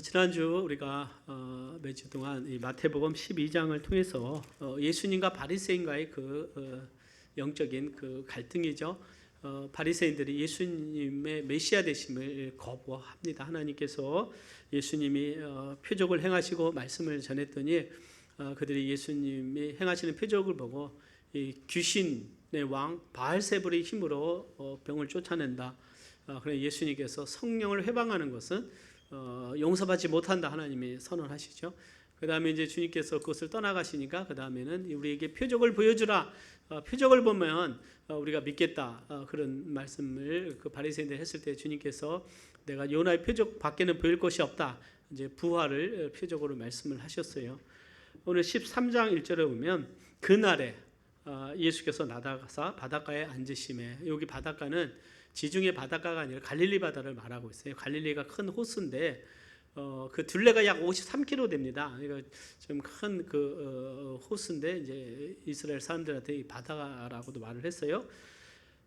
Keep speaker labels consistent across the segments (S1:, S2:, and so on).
S1: 지난주 우리가 몇 주 동안 이 마태복음 12장을 통해서 예수님과 바리새인과의 영적인 그 갈등이죠. 바리새인들이 예수님의 메시아 되심을 거부합니다. 하나님께서 예수님이 표적을 행하시고 말씀을 전했더니 그들이 예수님이 행하시는 표적을 보고 이 귀신의 왕 바알세불의 힘으로 병을 쫓아낸다. 그래 예수님께서 성령을 회방하는 것은 용서받지 못한다 하나님이 선언하시죠. 그 다음에 이제 주님께서 그것을 떠나가시니까 그 다음에는 우리에게 표적을 보여주라. 표적을 보면 우리가 믿겠다. 그런 말씀을 그 바리새인들 했을 때 주님께서 내가 요나의 표적 밖에는 보일 것이 없다. 이제 부활을 표적으로 말씀을 하셨어요. 오늘 13장 1절에 보면 그날에 예수께서 나다가사 바닷가에 앉으심에, 여기 바닷가는 지중해 바닷가가 아니라 갈릴리 바다를 말하고 있어요. 갈릴리가 큰 호수인데 그 둘레가 약 53km 됩니다. 그러니까 좀 큰 그 호수인데 이제 이스라엘 사람들한테 이 바다라고도 말을 했어요.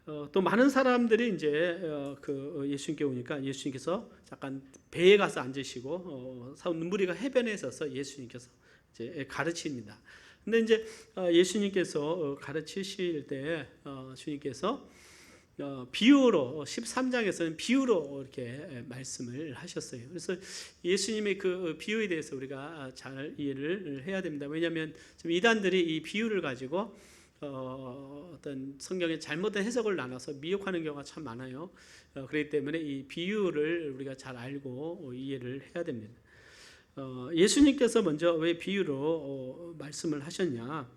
S1: 또 많은 사람들이 이제 예수님께 오니까 예수님께서 잠깐 배에 가서 앉으시고 눈무리가 해변에 있어서 예수님께서 이제 가르칩니다. 근데 이제 예수님께서 가르치실 때 주님께서 비유로 13장에서는 비유로 이렇게 말씀을 하셨어요. 그래서 예수님의 그 비유에 대해서 우리가 잘 이해를 해야 됩니다. 왜냐하면 지금 이단들이 이 비유를 가지고 어떤 성경의 잘못된 해석을 나눠서 미혹하는 경우가 참 많아요. 그렇기 때문에 이 비유를 우리가 잘 알고 이해를 해야 됩니다. 예수님께서 먼저 왜 비유로 말씀을 하셨냐?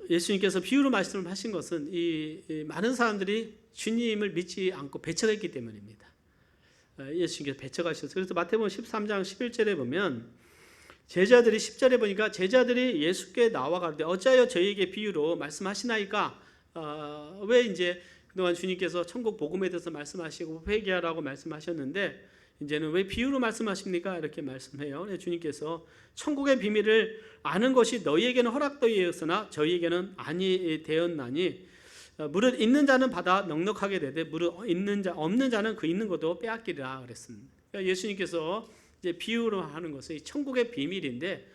S1: 예수님께서 비유로 말씀을 하신 것은 이 많은 사람들이 주님을 믿지 않고 배척했기 때문입니다. 예수님께서 배척하셨어요. 그래서 마태복음 13장 11절에 보면 제자들이 10절에 보니까 제자들이 예수께 나와 가로되 어찌하여 저희에게 비유로 말씀하시나이까? 왜 이제 그동안 주님께서 천국 복음에 대해서 말씀하시고 회개하라고 말씀하셨는데 이제는 왜 비유로 말씀하십니까? 이렇게 말씀해요. 주님께서 천국의 비밀을 아는 것이 너희에게는 허락되었으나 저희에게는 아니 되었나니 무릇 있는 자는 받아 넉넉하게 되되 무릇 없는 자는 그 있는 것도 빼앗기리라 그랬습니다. 그러니까 예수님께서 이제 비유로 하는 것은 천국의 비밀인데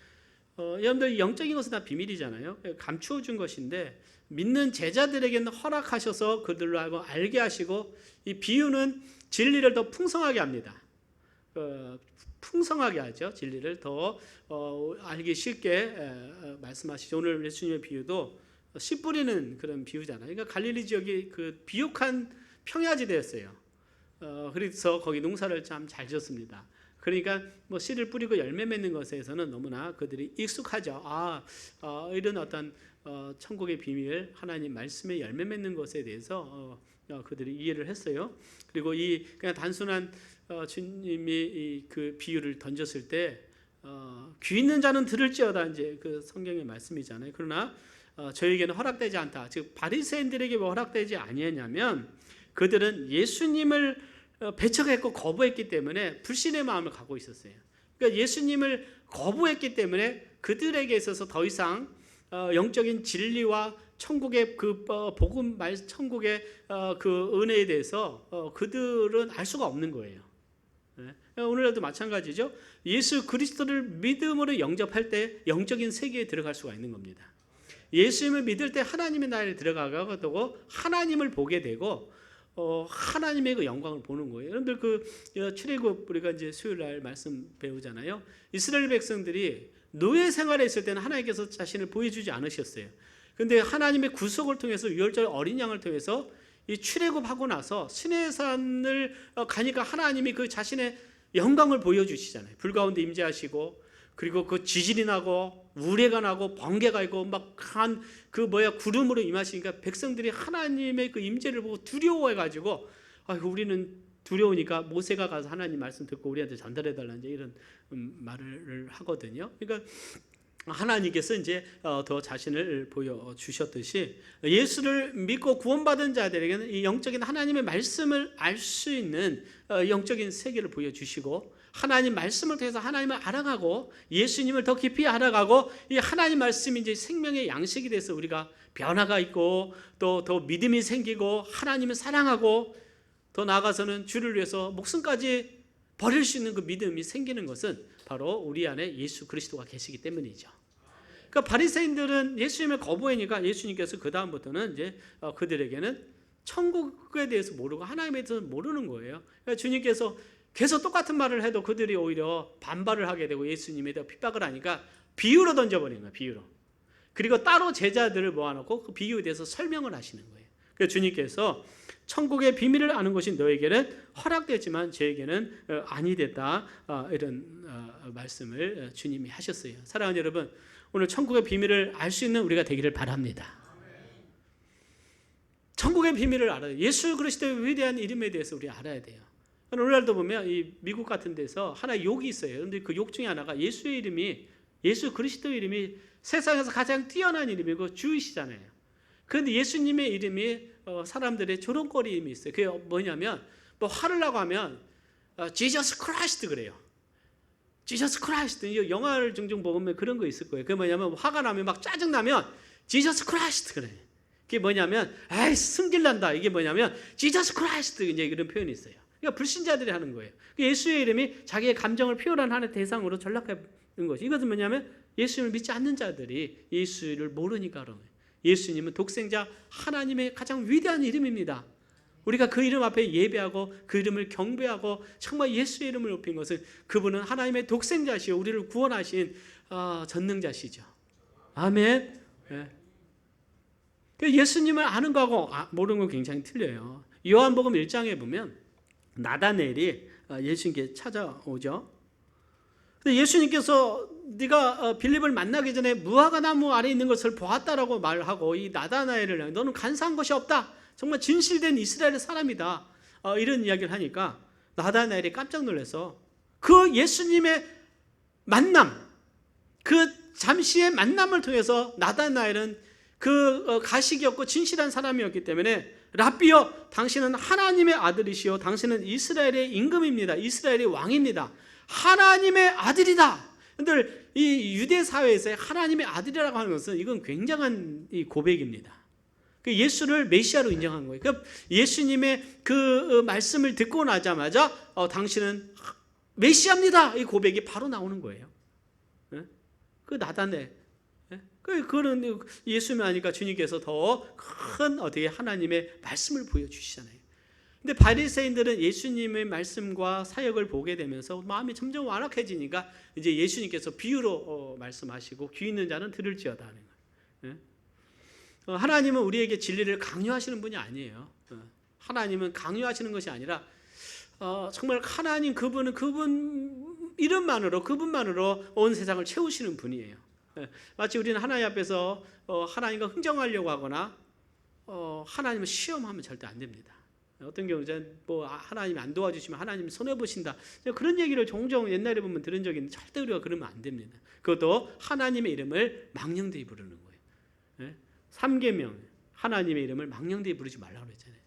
S1: 여러분들 영적인 것은 다 비밀이잖아요. 감추어 준 것인데 믿는 제자들에게는 허락하셔서 그들로 알게 하시고 이 비유는 진리를 더 풍성하게 합니다. 풍성하게 하죠. 진리를 더 알기 쉽게 말씀하시죠. 오늘 예수님의 비유도 씨 뿌리는 그런 비유잖아요. 그러니까 갈릴리 지역이 그 비옥한 평야지대였어요. 그래서 거기 농사를 참 잘 지었습니다. 그러니까 뭐 씨를 뿌리고 열매 맺는 것에서는 너무나 그들이 익숙하죠. 이런 어떤 천국의 비밀, 하나님 말씀의 열매 맺는 것에 대해서 그들이 이해를 했어요. 그리고 이 그냥 단순한 주님이 그 비유를 던졌을 때 귀 있는 자는 들을지어다 이제 그 성경의 말씀이잖아요. 그러나 저에게는 허락되지 않다. 즉 바리새인들에게 왜 허락되지 아니했냐면 그들은 예수님을 배척했고 거부했기 때문에 불신의 마음을 갖고 있었어요. 그러니까 예수님을 거부했기 때문에 그들에게 있어서 더 이상 영적인 진리와 천국의 그 복음 천국의 그 은혜에 대해서 그들은 알 수가 없는 거예요. 오늘날도 마찬가지죠. 예수 그리스도를 믿음으로 영접할 때 영적인 세계에 들어갈 수가 있는 겁니다. 예수님을 믿을 때 하나님의 나라에 들어가게 되고 하나님을 보게 되고 하나님의 그 영광을 보는 거예요. 여러분들 그 출애굽 우리가 이제 수요일 날 말씀 배우잖아요. 이스라엘 백성들이 노예 생활에 있을 때는 하나님께서 자신을 보여주지 않으셨어요. 그런데 하나님의 구속을 통해서 유월절 어린 양을 통해서 이 출애굽하고 나서 시내산을 가니까 하나님이 그 자신의 영광을 보여주시잖아요. 불 가운데 임재하시고 그리고 그 지진이 나고 우레가 나고 번개가 있고 막 한 구름으로 임하시니까 백성들이 하나님의 그 임재를 보고 두려워해가지고 우리는 두려우니까 모세가 가서 하나님 말씀 듣고 우리한테 전달해달라 이제 이런 말을 하거든요. 그러니까 하나님께서 이제 더 자신을 보여주셨듯이 예수를 믿고 구원받은 자들에게는 이 영적인 하나님의 말씀을 알 수 있는 영적인 세계를 보여주시고 하나님 말씀을 통해서 하나님을 알아가고 예수님을 더 깊이 알아가고 이 하나님 말씀이 이제 생명의 양식이 돼서 우리가 변화가 있고 또 더 믿음이 생기고 하나님을 사랑하고 더 나아가서는 주를 위해서 목숨까지 버릴 수 있는 그 믿음이 생기는 것은 바로 우리 안에 예수 그리스도가 계시기 때문이죠. 그러니까 바리새인들은 예수님을 거부하니까 예수님께서 그 다음부터는 이제 그들에게는 천국에 대해서 모르고 하나님에 대해서 모르는 거예요. 그러니까 주님께서 계속 똑같은 말을 해도 그들이 오히려 반발을 하게 되고 예수님에 대해 핍박을 하니까 비유로 던져버리는 거예요. 비유로. 그리고 따로 제자들을 모아놓고 그 비유에 대해서 설명을 하시는 거예요. 그래서 주님께서 천국의 비밀을 아는 것이 너에게는 허락되지만 저에게는 아니 됐다, 이런 말씀을 주님이 하셨어요. 사랑하는 여러분, 오늘 천국의 비밀을 알 수 있는 우리가 되기를 바랍니다. 천국의 비밀을 알아요. 예수 그리스도의 위대한 이름에 대해서 우리 알아야 돼요. 오늘날도 보면 이 미국 같은 데서 하나의 욕이 있어요. 그런데 그 욕 중에 하나가 예수의 이름이, 예수 그리스도의 이름이 세상에서 가장 뛰어난 이름이고 주이시잖아요. 그런데 예수님의 이름이 사람들의 조롱거림이 있어요. 그게 뭐냐면, 뭐 화를 나고 하면 Jesus Christ 그래요. Jesus Christ. 영화를 종종 보면 그런 거 있을 거예요. 그게 뭐냐면 화가 나면 막 짜증 나면 Jesus Christ 그래. 그게 뭐냐면 에이 승질난다. 이게 뭐냐면 Jesus Christ 이제 이런 표현이 있어요. 그러니까 불신자들이 하는 거예요. 예수의 이름이 자기의 감정을 표현하는 하나의 대상으로 전락하는 거죠. 이것은 뭐냐면 예수님을 믿지 않는 자들이 예수를 모르니까 그런 거예요. 예수님은 독생자 하나님의 가장 위대한 이름입니다. 우리가 그 이름 앞에 예배하고 그 이름을 경배하고 정말 예수의 이름을 높인 것은 그분은 하나님의 독생자시요 우리를 구원하신 전능자시죠. 아멘. 네. 예수님을 아는 거하고 모르는 거 굉장히 틀려요. 요한복음 1장에 보면 나다넬이 예수님께 찾아오죠. 근데 예수님께서 네가 빌립을 만나기 전에 무화과 나무 아래 있는 것을 보았다라고 말하고 이 나다나엘을 너는 간사한 것이 없다. 정말 진실된 이스라엘의 사람이다. 이런 이야기를 하니까 나다나엘이 깜짝 놀라서 그 예수님의 만남, 그 잠시의 만남을 통해서 나다나엘은 그 가식이 없고 진실한 사람이었기 때문에 랍비여 당신은 하나님의 아들이시요 당신은 이스라엘의 임금입니다. 이스라엘의 왕입니다. 하나님의 아들이다. 근데 이 유대 사회에서 하나님의 아들이라고 하는 것은 이건 굉장한 이 고백입니다. 예수를 메시아로 인정한 거예요. 그러니까 예수님의 그 말씀을 듣고 나자마자 당신은 메시아입니다. 이 고백이 바로 나오는 거예요. 그 나다네. 그런 예수님 하니까 주님께서 더 큰 어떻게 하나님의 말씀을 보여주시잖아요. 근데 바리새인들은 예수님의 말씀과 사역을 보게 되면서 마음이 점점 완악해지니까 이제 예수님께서 비유로 말씀하시고 귀 있는 자는 들을지어다 하는 거예요. 하나님은 우리에게 진리를 강요하시는 분이 아니에요. 하나님은 강요하시는 것이 아니라 정말 하나님 그분은 그분 이름만으로 그분만으로 온 세상을 채우시는 분이에요. 마치 우리는 하나님 앞에서 하나님과 흥정하려고 하거나 하나님을 시험하면 절대 안 됩니다. 어떤 경우는 뭐 하나님이 안 도와주시면 하나님이 손해보신다. 그런 얘기를 종종 옛날에 보면 들은 적이 있는데 절대 우리가 그러면 안 됩니다. 그것도 하나님의 이름을 망령되이 부르는 거예요. 3계명 하나님의 이름을 망령되이 부르지 말라고 그랬잖아요.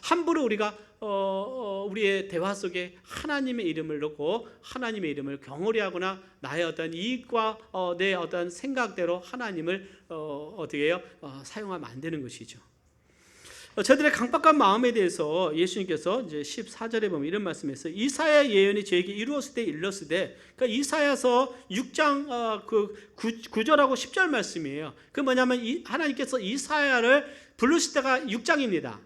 S1: 함부로 우리가 우리의 대화 속에 하나님의 이름을 넣고 하나님의 이름을 경홀히 하거나 나의 어떤 이익과 내 어떤 생각대로 하나님을 어떻게 해요? 사용하면 안 되는 것이죠. 저들의 강박한 마음에 대해서 예수님께서 이제 14절에 보면 이런 말씀했어요. 이사야 예언이 저에게 이루었을 때 일렀으되, 그러니까 이사야서 6장 그 9절하고 10절 말씀이에요. 그 뭐냐면 하나님께서 이사야를 부르실 때가 6장입니다.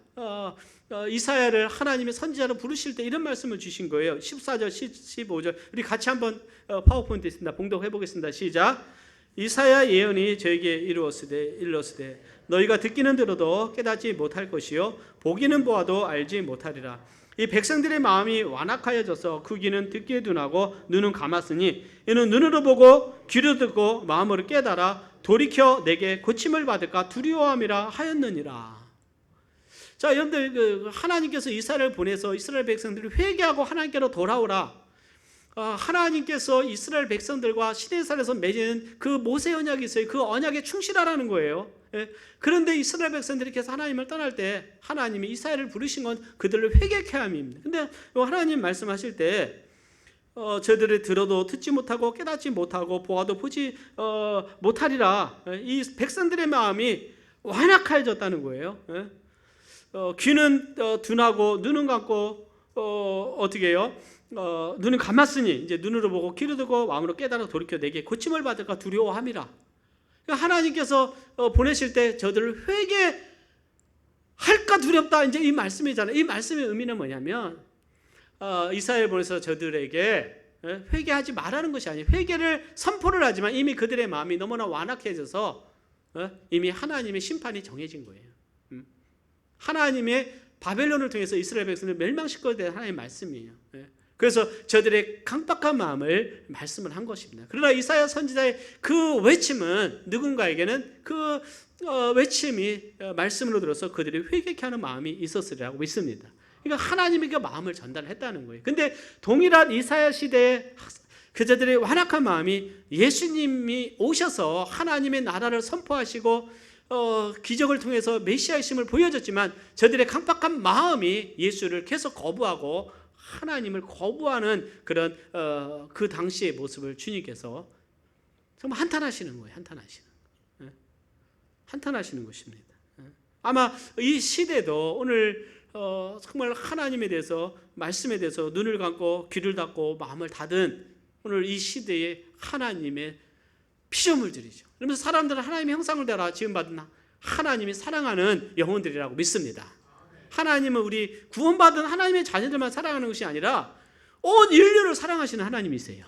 S1: 이사야를 하나님의 선지자로 부르실 때 이런 말씀을 주신 거예요. 14절, 15절 우리 같이 한번 파워포인트 있습니다. 봉독해 보겠습니다. 시작. 이사야 예언이 저에게 일렀으되 너희가 듣기는 들어도 깨닫지 못할 것이요 보기는 보아도 알지 못하리라. 이 백성들의 마음이 완악하여져서 그 귀는 듣기에 둔하고 눈은 감았으니 이는 눈으로 보고 귀로 듣고 마음으로 깨달아 돌이켜 내게 고침을 받을까 두려워함이라 하였느니라. 자, 여러분들 하나님께서 이스라엘을 보내서 이스라엘 백성들이 회개하고 하나님께로 돌아오라. 하나님께서 이스라엘 백성들과 시내산에서 맺은 그 모세 언약이 있어요. 그 언약에 충실하라는 거예요. 그런데 이스라엘 백성들이 계속 하나님을 떠날 때 하나님이 이스라엘을 부르신 건 그들을 회개케 함입니다. 근데 하나님 말씀하실 때 저들을 들어도 듣지 못하고 깨닫지 못하고 보아도 보지 못하리라. 이 백성들의 마음이 완악해졌다는 거예요. 귀는 둔하고 눈은 감고 어떻게 해요? 눈을 감았으니 이제 눈으로 보고 귀로 듣고 마음으로 깨달아 돌이켜 내게 고침을 받을까 두려워함이라. 그러니까 하나님께서 보내실 때 저들을 회개할까 두렵다, 이제 이 말씀이잖아요. 이 말씀의 의미는 뭐냐면 이스라엘 보내서 저들에게 회개하지 말라는 것이 아니에요. 회개를 선포를 하지만 이미 그들의 마음이 너무나 완악해져서 이미 하나님의 심판이 정해진 거예요. 하나님의 바벨론을 통해서 이스라엘 백성을 멸망시켜야 될 하나님의 말씀이에요. 그래서 저들의 강박한 마음을 말씀을 한 것입니다. 그러나 이사야 선지자의 그 외침은 누군가에게는 그 외침이 말씀으로 들어서 그들이 회개케 하는 마음이 있었으리라고 믿습니다. 그러니까 하나님이 그 마음을 전달했다는 거예요. 근데 동일한 이사야 시대에 그자들의 완악한 마음이 예수님이 오셔서 하나님의 나라를 선포하시고 기적을 통해서 메시아이심을 보여줬지만 저들의 강박한 마음이 예수를 계속 거부하고 하나님을 거부하는 그런 그 당시의 모습을 주님께서 정말 한탄하시는 거예요. 한탄하시는 것입니다. 아마 이 시대도 오늘 정말 하나님에 대해서, 말씀에 대해서 눈을 감고 귀를 닫고 마음을 닫은 오늘 이 시대에 하나님의 피조물들이죠. 그러면서 사람들은 하나님의 형상을 따라 지음받은 하나님이 사랑하는 영혼들이라고 믿습니다. 하나님은 우리 구원받은 하나님의 자녀들만 사랑하는 것이 아니라 온 인류를 사랑하시는 하나님이세요.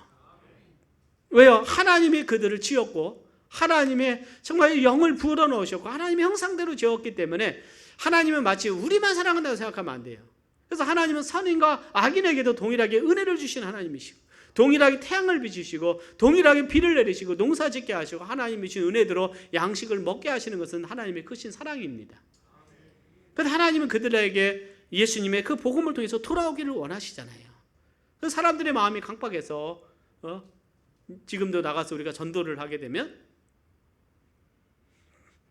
S1: 왜요? 하나님이 그들을 지었고 하나님의 정말 영을 부어 넣으셨고 하나님의 형상대로 지었기 때문에 하나님은 마치 우리만 사랑한다고 생각하면 안 돼요. 그래서 하나님은 선인과 악인에게도 동일하게 은혜를 주시는 하나님이시고 동일하게 태양을 비추시고 동일하게 비를 내리시고 농사 짓게 하시고 하나님이 주신 은혜대로 양식을 먹게 하시는 것은 하나님의 크신 사랑입니다. 그래서 하나님은 그들에게 예수님의 그 복음을 통해서 돌아오기를 원하시잖아요. 그래서 사람들의 마음이 강박해서 지금도 나가서 우리가 전도를 하게 되면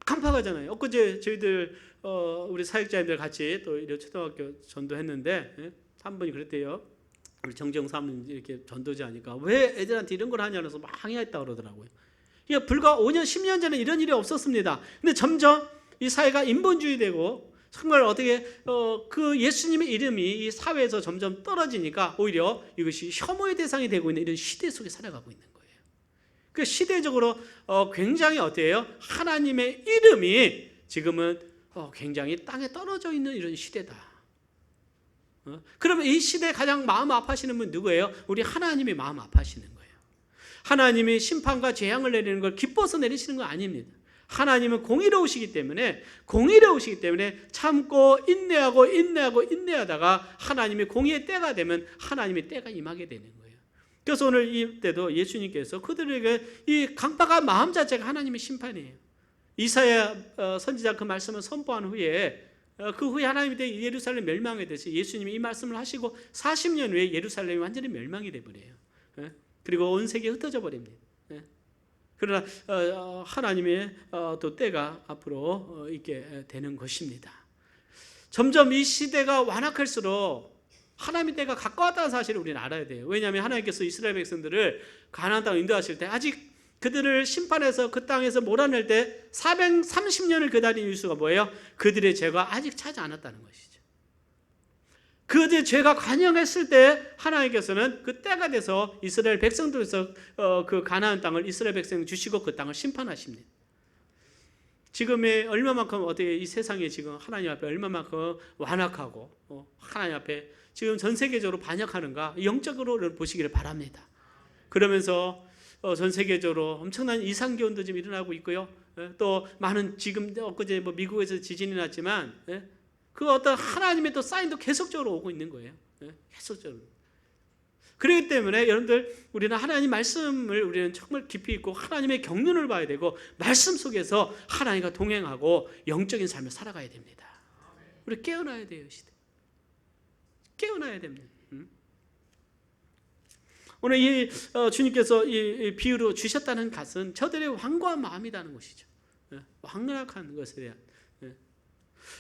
S1: 강박하잖아요. 엊그제 저희들 우리 사역자님들 같이 또 초등학교 전도했는데 한 분이 그랬대요. 우리 정정 사모님 이렇게 전도지 하니까 왜 애들한테 이런 걸 하냐면서 막 항의했다 그러더라고요. 이게 불과 5년 10년 전에 이런 일이 없었습니다. 근데 점점 이 사회가 인본주의되고 정말 어떻게 그 예수님의 이름이 이 사회에서 점점 떨어지니까 오히려 이것이 혐오의 대상이 되고 있는 이런 시대 속에 살아가고 있는 거예요. 그 시대적으로 굉장히 어때요? 하나님의 이름이 지금은 굉장히 땅에 떨어져 있는 이런 시대다. 그러면 이 시대에 가장 마음 아파하시는 분 누구예요? 우리 하나님이 마음 아파하시는 거예요. 하나님이 심판과 재앙을 내리는 걸 기뻐서 내리시는 거 아닙니다. 하나님은 공의로우시기 때문에 참고 인내하다가 하나님의 공의의 때가 되면 하나님의 때가 임하게 되는 거예요. 그래서 오늘 이때도 예수님께서 그들에게 이 강박한 마음 자체가 하나님의 심판이에요. 이사야 선지자 그 말씀을 선포한 후에 그 후에 하나님이 예루살렘 멸망에 대해서 예수님이 이 말씀을 하시고 40년 후에 예루살렘이 완전히 멸망이 돼버려요. 그리고 온 세계에 흩어져 버립니다. 그러나 하나님의 또 때가 앞으로 있게 되는 것입니다. 점점 이 시대가 완악할수록 하나님의 때가 가까웠다는 사실을 우리는 알아야 돼요. 왜냐하면 하나님께서 이스라엘 백성들을 가나안 땅으로 인도하실 때 아직 그들을 심판해서 그 땅에서 몰아낼 때 430년을 기다린 이유가 뭐예요? 그들의 죄가 아직 차지 않았다는 것이죠. 그들의 죄가 관영했을 때 하나님께서는 그 때가 돼서 이스라엘 백성들에서 그 가나안 땅을 이스라엘 백성 주시고 그 땅을 심판하십니다. 지금의 얼마만큼 어떻게 이 세상에 지금 하나님 앞에 얼마만큼 완악하고 하나님 앞에 지금 전 세계적으로 반역하는가 영적으로 보시기를 바랍니다. 그러면서 전 세계적으로 엄청난 이상기온도 지금 일어나고 있고요. 또 많은 지금 엊그제 미국에서 지진이 났지만 그 어떤 하나님의 또 사인도 계속적으로 오고 있는 거예요. 계속적으로. 그렇기 때문에 여러분들 우리는 하나님 말씀을 우리는 정말 깊이 있고 하나님의 경륜을 봐야 되고 말씀 속에서 하나님과 동행하고 영적인 삶을 살아가야 됩니다. 우리 깨어나야 돼요. 시대. 깨어나야 됩니다. 오늘 이 주님께서 이 비유로 주셨다는 것은 저들의 완고한 마음이라는 것이죠. 완악한 것에 대한.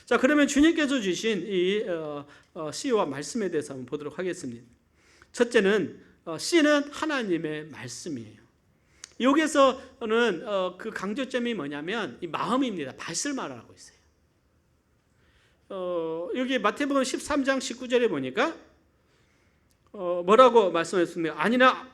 S1: 자, 그러면 주님께서 주신 이 씨와 말씀에 대해서 한번 보도록 하겠습니다. 첫째는 씨는 하나님의 말씀이에요. 여기에서는 그 강조점이 뭐냐면 이 마음입니다. 밭을 말하고 있어요. 여기 마태복음 13장 19절에 보니까 뭐라고 말씀했습니까? 아니나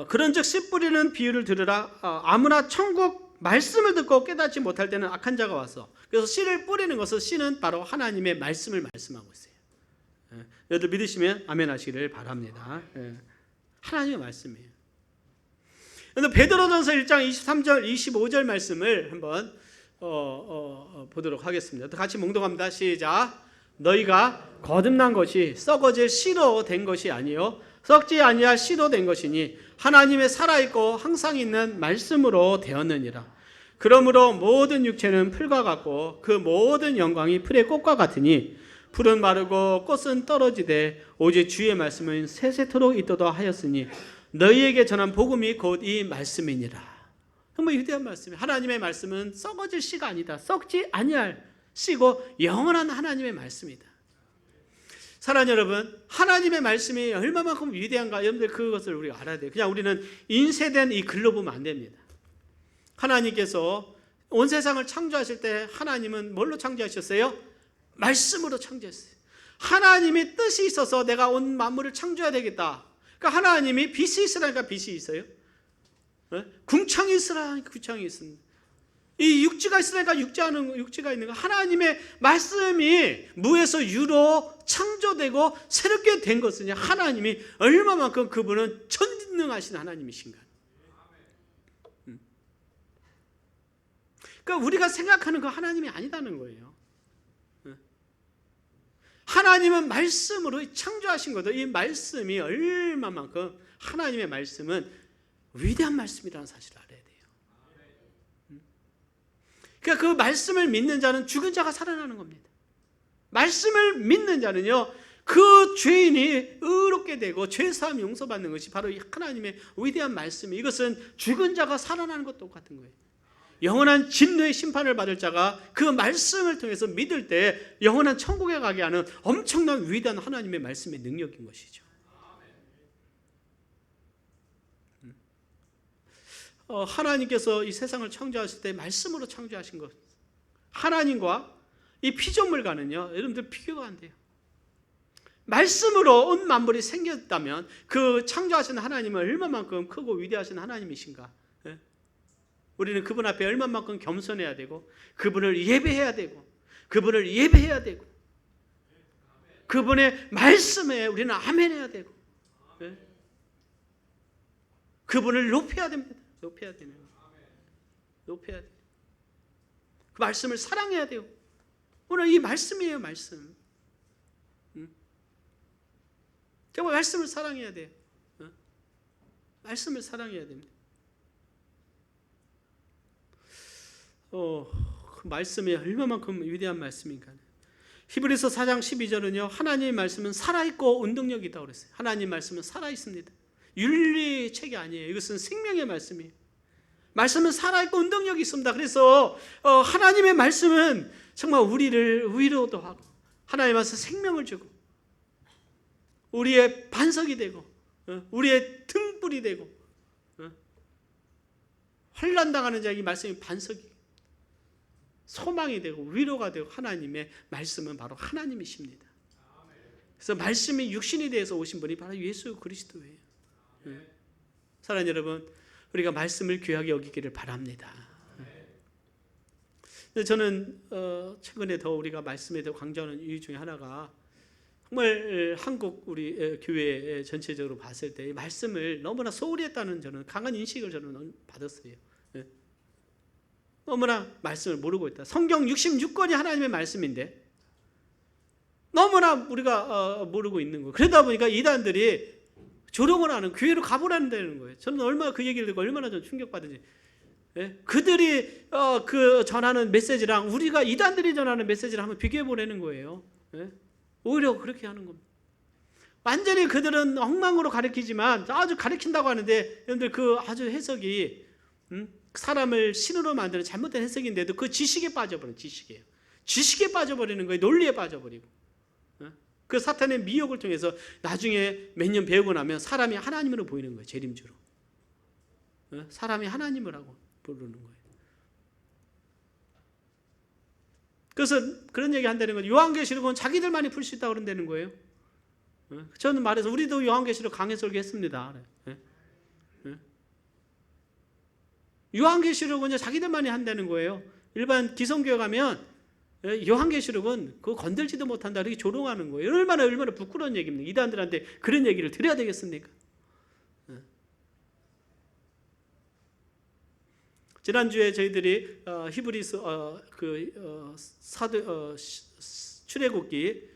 S1: 그런즉 씨 뿌리는 비유를 들으라. 아무나 천국 말씀을 듣고 깨닫지 못할 때는 악한 자가 와서. 그래서 씨를 뿌리는 것은 씨는 바로 하나님의 말씀을 말씀하고 있어요. 여러분 믿으시면 아멘 하시기를 바랍니다. 하나님의 말씀이에요. 그런데 베드로전서 1장 23절 25절 말씀을 한번 보도록 하겠습니다. 같이 몽독합니다. 시작. 너희가 거듭난 것이 썩어질 씨로 된 것이 아니요 썩지 아니할 씨로 된 것이니 하나님의 살아있고 항상 있는 말씀으로 되었느니라. 그러므로 모든 육체는 풀과 같고 그 모든 영광이 풀의 꽃과 같으니 풀은 마르고 꽃은 떨어지되 오직 주의 말씀은 세세토록 있도다 하였으니 너희에게 전한 복음이 곧 이 말씀이니라. 정말 위대한 말씀이에요. 하나님의 말씀은 썩어질 씨가 아니다. 썩지 아니할 씨고 영원한 하나님의 말씀이다. 사랑하는 여러분, 하나님의 말씀이 얼마만큼 위대한가 여러분들 그것을 우리가 알아야 돼요. 그냥 우리는 인쇄된 이 글로 보면 안 됩니다. 하나님께서 온 세상을 창조하실 때 하나님은 뭘로 창조하셨어요? 말씀으로 창조했어요. 하나님의 뜻이 있어서 내가 온 만물을 창조해야 되겠다. 그러니까 하나님이 빛이 있으라니까 빛이 있어요. 궁창이 있으라니까 궁창이 있습니다. 이 육지가 있으니까 육지가 있는 거. 하나님의 말씀이 무에서 유로 창조되고 새롭게 된 것은 하나님이 얼마만큼 그분은 전능하신 하나님이신가. 그러니까 우리가 생각하는 거 하나님이 아니다는 거예요. 하나님은 말씀으로 창조하신 거죠. 이 말씀이 얼마만큼 하나님의 말씀은 위대한 말씀이라는 사실을 알아야 돼요. 그러니까 그 말씀을 믿는 자는 죽은 자가 살아나는 겁니다. 말씀을 믿는 자는요, 그 죄인이 의롭게 되고 죄사함 용서받는 것이 바로 이 하나님의 위대한 말씀이, 이것은 죽은 자가 살아나는 것도 똑같은 거예요. 영원한 진노의 심판을 받을 자가 그 말씀을 통해서 믿을 때 영원한 천국에 가게 하는 엄청난 위대한 하나님의 말씀의 능력인 것이죠. 하나님께서 이 세상을 창조하실 때 말씀으로 창조하신 것, 하나님과 이 피조물과는요 여러분들 비교가 안 돼요. 말씀으로 온 만물이 생겼다면 그 창조하신 하나님은 얼마만큼 크고 위대하신 하나님이신가. 우리는 그분 앞에 얼마만큼 겸손해야 되고 그분을 예배해야 되고 그분을 예배해야 되고 그분의 말씀에 우리는 아멘해야 되고 그분을 높여야 됩니다. 높여야 되는 높여야 돼요. 그 말씀을 사랑해야 돼요. 오늘 이 말씀이에요. 말씀. 정말 말씀을 사랑해야 돼요. 말씀을 사랑해야 됩니다. 그 말씀이 얼마만큼 위대한 말씀인가. 히브리서 4장 12절은요 하나님의 말씀은 살아있고 운동력이 있다고 그랬어요. 하나님의 말씀은 살아있습니다. 윤리책이 아니에요. 이것은 생명의 말씀이에요. 말씀은 살아있고 운동력이 있습니다. 그래서 하나님의 말씀은 정말 우리를 위로도 하고 하나님의 말씀 생명을 주고 우리의 반석이 되고 우리의 등불이 되고 환난당하는 자에게 이 말씀이 반석이 소망이 되고 위로가 되고 하나님의 말씀은 바로 하나님이십니다. 그래서 말씀이 육신이 되어서 오신 분이 바로 예수 그리스도예요. 사랑하는 여러분, 우리가 말씀을 귀하게 여기기를 바랍니다. 저는 최근에 더 우리가 말씀에 더 강조하는 이유 중에 하나가 정말 한국 우리 교회 전체적으로 봤을 때 말씀을 너무나 소홀히 했다는 저는 강한 인식을 저는 받았어요. 너무나 말씀을 모르고 있다. 성경 66권이 하나님의 말씀인데 너무나 우리가 모르고 있는 거예요. 그러다 보니까 이단들이 조롱을 하는, 교회로 가보라는 거예요. 저는 얼마나 그 얘기를 듣고 얼마나 좀 충격받은지. 그들이 그 전하는 메시지랑 우리가 이단들이 전하는 메시지를 한번 비교해 보라는 거예요. 오히려 그렇게 하는 겁니다. 완전히 그들은 엉망으로 가르치지만 아주 가르친다고 하는데 여러분들 그 아주 해석이 사람을 신으로 만드는 잘못된 해석인데도 그 지식에 빠져버리는 지식이에요. 지식에 빠져버리는 거예요. 논리에 빠져버리고. 그 사탄의 미혹을 통해서 나중에 몇 년 배우고 나면 사람이 하나님으로 보이는 거예요. 재림주로. 사람이 하나님을 하고 부르는 거예요. 그래서 그런 얘기 한다는 거예요. 요한계시록은 자기들만이 풀 수 있다고 그런다는 거예요. 저는 말해서 우리도 요한계시록 강해 설교했습니다. 요한계시록은 자기들만이 한다는 거예요. 일반 기성교회 가면 요한계시록은 그거 건들지도 못한다 이렇게 조롱하는 거예요. 얼마나 부끄러운 얘기입니까? 이단들한테 그런 얘기를 드려야 되겠습니까? 지난주에 저희들이 히브리서 출애굽기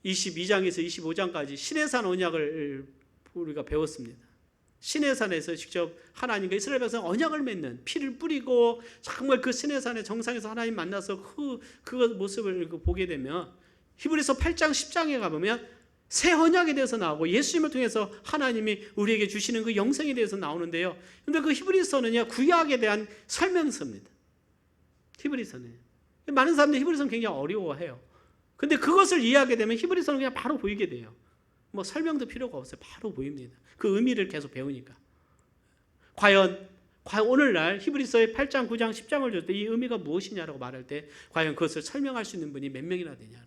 S1: 22장에서 25장까지 시내산 언약을 우리가 배웠습니다. 시내산에서 직접 하나님과 이스라엘 백성 언약을 맺는, 피를 뿌리고 정말 그 시내산의 정상에서 하나님 만나서 그 모습을 보게 되면 히브리서 8장 10장에 가보면 새 언약에 대해서 나오고 예수님을 통해서 하나님이 우리에게 주시는 그 영생에 대해서 나오는데요. 그런데 그 히브리서는요, 구약에 대한 설명서입니다. 히브리서는 많은 사람들이 히브리서는 굉장히 어려워해요. 근데 그것을 이해하게 되면 히브리서는 그냥 바로 보이게 돼요. 뭐 설명도 필요가 없어요. 바로 보입니다. 그 의미를 계속 배우니까. 과연 오늘날 히브리서의 8장, 9장, 10장을 줄 때 이 의미가 무엇이냐라고 말할 때 과연 그것을 설명할 수 있는 분이 몇 명이나 되냐.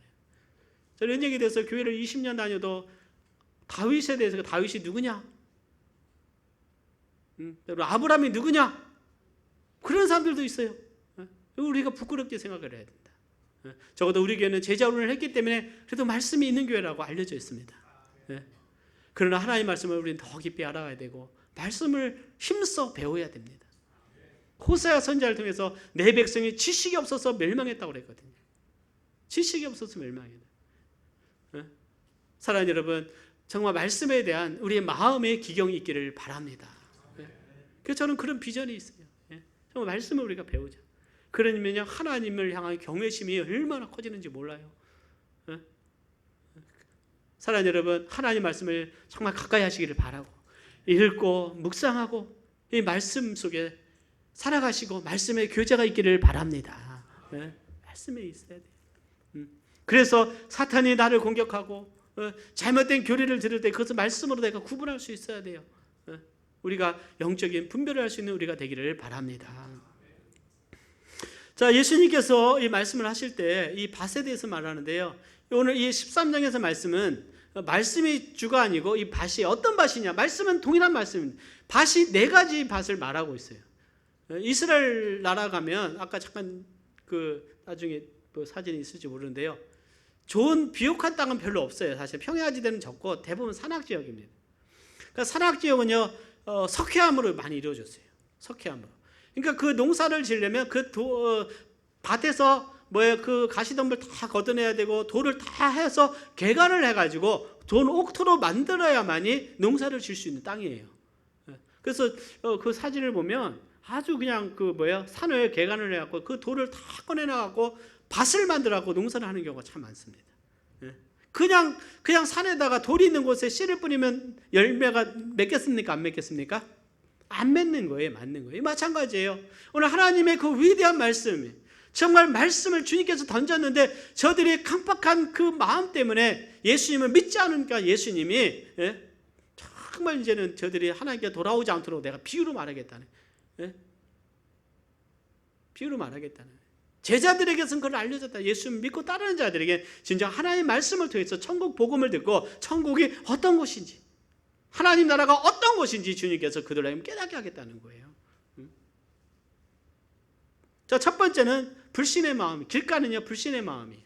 S1: 저는 이런 얘기에 대해서 교회를 20년 다녀도 다윗에 대해서 다윗이 누구냐? 아브라함이 누구냐? 그런 사람들도 있어요. 우리가 부끄럽게 생각을 해야 된다. 적어도 우리 교회는 제자훈련을 했기 때문에 그래도 말씀이 있는 교회라고 알려져 있습니다. 그러나 하나님의 말씀을 우리는 더 깊이 알아가야 되고 말씀을 힘써 배워야 됩니다. 호세아 선지자를 통해서 내 백성이 지식이 없어서 멸망했다고 그랬거든요. 지식이 없어서 멸망했다. 사랑하는 여러분, 정말 말씀에 대한 우리의 마음의 기경이 있기를 바랍니다. 그래서 저는 그런 비전이 있어요. 정말 말씀을 우리가 배우자. 그러면요, 하나님을 향한 경외심이 얼마나 커지는지 몰라요. 사랑하는 여러분, 하나님 말씀을 정말 가까이 하시기를 바라고 읽고 묵상하고 이 말씀 속에 살아가시고 말씀의 교제가 있기를 바랍니다. 말씀에 있어야 돼요. 그래서 사탄이 나를 공격하고 잘못된 교리를 들을 때 그것을 말씀으로 내가 구분할 수 있어야 돼요. 우리가 영적인 분별을 할 수 있는 우리가 되기를 바랍니다. 자, 예수님께서 이 말씀을 하실 때 이 밭에 대해서 말하는데요. 오늘 이 13장에서 말씀은 말씀이 주가 아니고 이 밭이 어떤 밭이냐? 말씀은 동일한 말씀입니다. 밭이 네 가지 밭을 말하고 있어요. 이스라엘 나라 가면 아까 잠깐 나중에 사진이 있을지 모르는데요. 좋은 비옥한 땅은 별로 없어요. 사실 평야지대는 적고 대부분 산악지역입니다. 그러니까 산악지역은요, 석회암으로 많이 이루어졌어요. 석회암으로. 그러니까 그 농사를 지으려면 밭에서 그 가시덤불 다 걷어내야 되고 돌을 다 해서 개간을 해가지고 돈 옥토로 만들어야만이 농사를 지을 수 있는 땅이에요. 그래서 그 사진을 보면 아주 그냥 산을 개간을 해갖고 그 돌을 다 꺼내놔갖고 밭을 만들어갖고 농사를 하는 경우가 참 많습니다. 그냥 산에다가 돌이 있는 곳에 씨를 뿌리면 열매가 맺겠습니까? 안 맺겠습니까? 안 맺는 거예요. 맞는 거예요. 마찬가지예요. 오늘 하나님의 그 위대한 말씀, 정말 말씀을 주님께서 던졌는데 저들이 깜빡한 그 마음 때문에 예수님을 믿지 않으니까 예수님이 정말 이제는 저들이 하나님께 돌아오지 않도록 내가 비유로 말하겠다는, 비유로 말하겠다는. 제자들에게서는 그걸 알려줬다. 예수님 믿고 따르는 자들에게 진정 하나님의 말씀을 통해서 천국 복음을 듣고 천국이 어떤 곳인지, 하나님 나라가 어떤 곳인지 주님께서 그들에게 깨닫게 하겠다는 거예요. 자, 첫 번째는 불신의 마음. 길가는요, 불신의 마음이에요.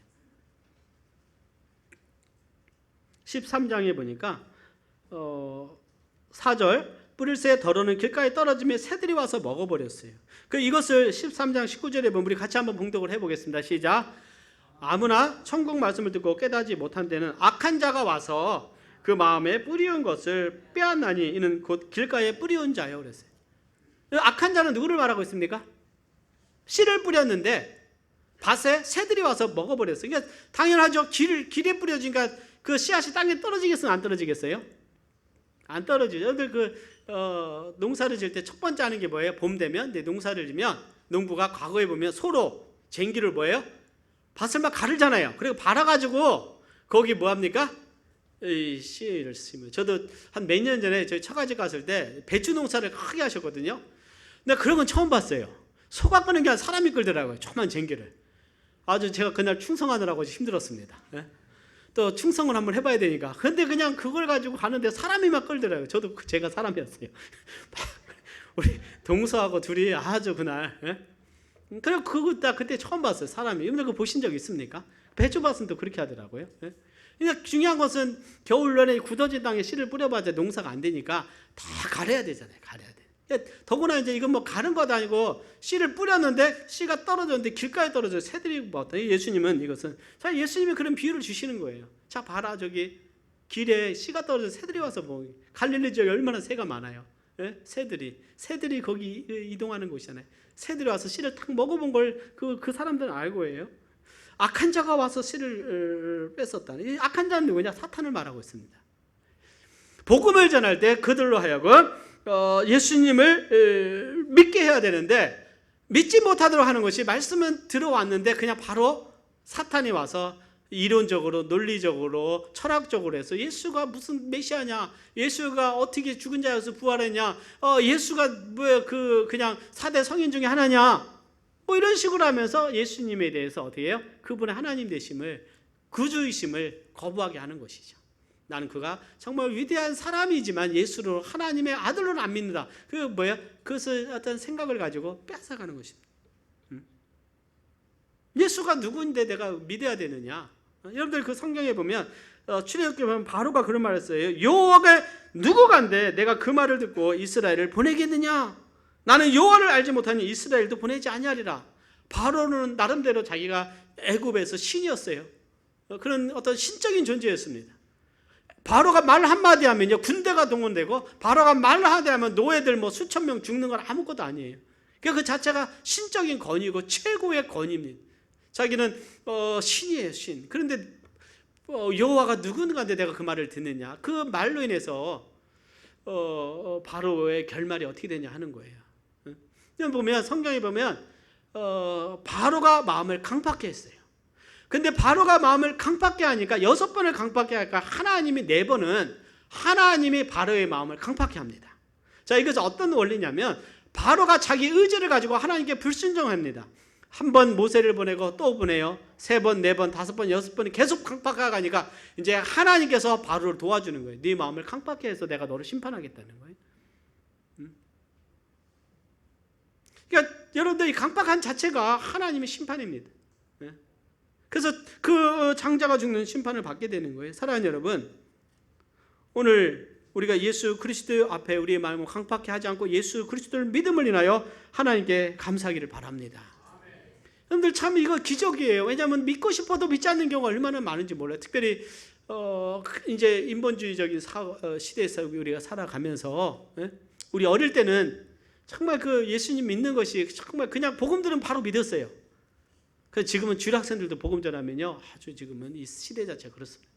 S1: 13장에 보니까 4절, 뿌릴 새 덜어는 길가에 떨어지며 새들이 와서 먹어버렸어요. 이것을 13장 19절에 보면 우리 같이 한번 봉독을 해보겠습니다. 시작. 아무나 천국 말씀을 듣고 깨닫지 못한 데는 악한 자가 와서 그 마음에 뿌리운 것을 빼앗나니 이는 곧 길가에 뿌리운 자요 그랬어요. 악한 자는 누구를 말하고 있습니까? 씨를 뿌렸는데 밭에 새들이 와서 먹어버렸어요. 그러니까 당연하죠. 길에 뿌려지니까 그 씨앗이 땅에 떨어지겠어요? 안 떨어지겠어요? 안 떨어지죠. 여러분들 농사를 지을 때 첫 번째 하는 게 뭐예요? 봄 되면 농사를 지면 농부가 과거에 보면 소로 쟁기를 뭐예요? 밭을 막 가르잖아요. 그리고 발아가지고 거기 뭐 합니까? 이 씨를 심어요. 저도 한 몇 년 전에 저희 처가집 갔을 때 배추 농사를 크게 하셨거든요. 근데 그런 건 처음 봤어요. 소가 끄는 게 아니라 사람이 끌더라고요. 조그만 쟁기를. 아주 제가 그날 충성하느라고 힘들었습니다. 또 충성을 한번 해봐야 되니까. 근데 그냥 그걸 가지고 가는데 사람이 막 끌더라고요. 저도 제가 사람이었어요. 우리 동서하고 둘이 아주 그날, 예? 그리고 그거 딱 그때 처음 봤어요. 사람이. 여러분들 그거 보신 적 있습니까? 배추밭은 또 그렇게 하더라고요. 예? 그러니까 중요한 것은 겨울날에 굳어진 땅에 씨를 뿌려봐야 농사가 안 되니까 다 가려야 되잖아요. 가려야 돼. 더구나 이제 이건 뭐 가른 것도 아니고 씨를 뿌렸는데 씨가 떨어졌는데 길가에 떨어져 새들이 먹었다. 예수님은 이것은 자 예수님이 그런 비유를 주시는 거예요. 자 봐라 저기 길에 씨가 떨어져 새들이 와서 뭐 갈릴리 지역에 얼마나 새가 많아요. 예? 새들이 거기 이동하는 곳이잖아요. 새들이 와서 씨를 탁 먹어본 걸 그 사람들은 알고 해요. 악한 자가 와서 씨를 뺏었다. 이 악한 자는 누구냐? 사탄을 말하고 있습니다. 복음을 전할 때 그들로 하여금 예수님을 믿게 해야 되는데 믿지 못하도록 하는 것이 말씀은 들어왔는데 그냥 바로 사탄이 와서 이론적으로 논리적으로 철학적으로 해서 예수가 무슨 메시아냐, 예수가 어떻게 죽은 자에서 부활했냐, 예수가 뭐 그냥 4대 성인 중에 하나냐, 뭐 이런 식으로 하면서 예수님에 대해서 어떻게 해요? 그분의 하나님 되심을, 구주이심을 거부하게 하는 것이죠. 나는 그가 정말 위대한 사람이지만 예수를 하나님의 아들로는 안 믿는다. 그 뭐야? 그것을 어떤 생각을 가지고 뺏어가는 것입니다. 예수가 누구인데 내가 믿어야 되느냐? 여러분들 그 성경에 보면 출애굽기 보면 바로가 그런 말을 했어요. 여호와가 누구간데 내가 그 말을 듣고 이스라엘을 보내겠느냐? 나는 여호와를 알지 못하니 이스라엘도 보내지 아니하리라. 바로는 나름대로 자기가 애굽에서 신이었어요. 그런 어떤 신적인 존재였습니다. 바로가 말 한마디 하면요 군대가 동원되고 바로가 말 한마디 하면 노예들 뭐 수천 명 죽는 건 아무것도 아니에요. 그러니까 그 자체가 신적인 권위고 최고의 권위입니다. 자기는 신이에요, 신. 그런데 여호와가 누군가인데 내가 그 말을 듣느냐? 그 말로 인해서 바로의 결말이 어떻게 되냐 하는 거예요. 보면 성경에 보면 바로가 마음을 강팍해 했어요. 근데 바로가 마음을 강팍해 하니까 6번을 강팍해 하니까 하나님이 4번은 하나님이 바로의 마음을 강팍해 합니다. 자, 이것은 어떤 원리냐면 바로가 자기 의지를 가지고 하나님께 불순종합니다. 한 번 모세를 보내고 또 보내요. 3번, 4번, 5번, 6번이 계속 강팍하게 가니까 이제 하나님께서 바로를 도와주는 거예요. 네 마음을 강팍해 해서 내가 너를 심판하겠다는 거예요. 그러니까 여러분들 이 강팍한 자체가 하나님의 심판입니다. 그래서 그 장자가 죽는 심판을 받게 되는 거예요. 사랑하는 여러분, 오늘 우리가 예수 그리스도 앞에 우리의 마음을 강팍해 하지 않고 예수 그리스도를 믿음을 인하여 하나님께 감사하기를 바랍니다. 여러분들 참 이거 기적이에요. 왜냐하면 믿고 싶어도 믿지 않는 경우가 얼마나 많은지 몰라요. 특별히 이제 인본주의적인 시대에서 우리가 살아가면서 우리 어릴 때는 정말 그 예수님 믿는 것이 정말 그냥 복음 들으면 바로 믿었어요. 그래서 지금은 주일학생들도 복음 전하면요 아주 지금은 이 시대 자체가 그렇습니다.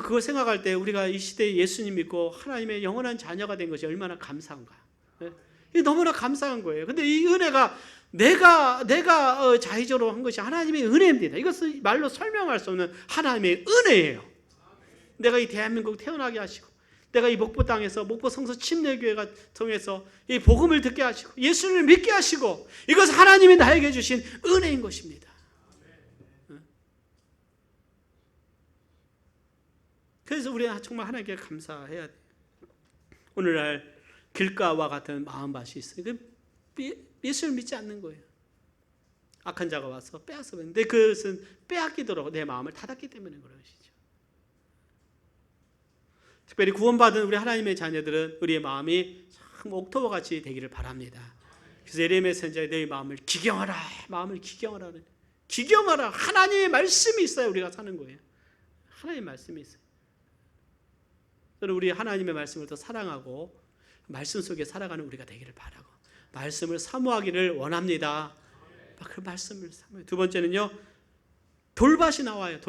S1: 그걸 생각할 때 우리가 이 시대에 예수님 믿고 하나님의 영원한 자녀가 된 것이 얼마나 감사한가. 이게 너무나 감사한 거예요. 근데 이 은혜가 내가 자의적으로 한 것이 하나님의 은혜입니다. 이것은 말로 설명할 수 없는 하나님의 은혜예요. 내가 이 대한민국 태어나게 하시고 내가 이 목포 땅에서 목포 성서 침례교회가 통해서 이 복음을 듣게 하시고 예수를 믿게 하시고 이것은 하나님이 나에게 주신 은혜인 것입니다. 그래서 우리가 정말 하나님께 감사해야 돼요. 오늘날 길가와 같은 마음밭이 있어요. 예수를 믿지 않는 거예요. 악한 자가 와서 빼앗았는데 그것은 빼앗기도록 내 마음을 닫았기 때문에 그런 것이죠. 특별히 구원받은 우리 하나님의 자녀들은 우리의 마음이 참 옥토버같이 되기를 바랍니다. 그래서 예레미야 선지자의 너희 마음을 기경하라. 마음을 기경하라. 기경하라. 하나님의 말씀이 있어야 우리가 사는 거예요. 하나님의 말씀이 있어요. 저는 우리 하나님의 말씀을 더 사랑하고 말씀 속에 살아가는 우리가 되기를 바라고 말씀을 사모하기를 원합니다. 그 말씀을 사모해요. 두 번째는요. 돌밭이 나와요.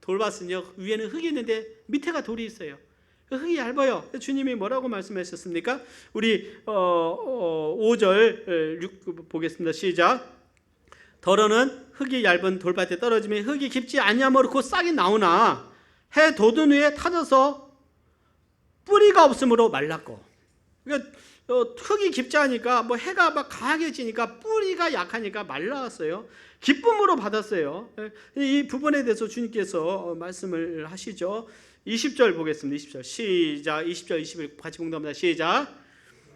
S1: 돌밭은요. 위에는 흙이 있는데 밑에가 돌이 있어요. 그 흙이 얇아요. 주님이 뭐라고 말씀하셨습니까? 우리 5절 6 보겠습니다. 시작. 더러는 흙이 얇은 돌밭에 떨어지면 흙이 깊지 아니하므로 곧 싹이 나오나 해 돋은 후에 타져서 뿌리가 없으므로 말랐고. 그러니까 흙이 깊지 않으니까 뭐 해가 막 강하게 지니까 뿌리가 약하니까 말라왔어요. 기쁨으로 받았어요. 이 부분에 대해서 주님께서 말씀을 하시죠. 20절 보겠습니다. 20절 시작. 20절 21 같이 봉독합니다. 시작.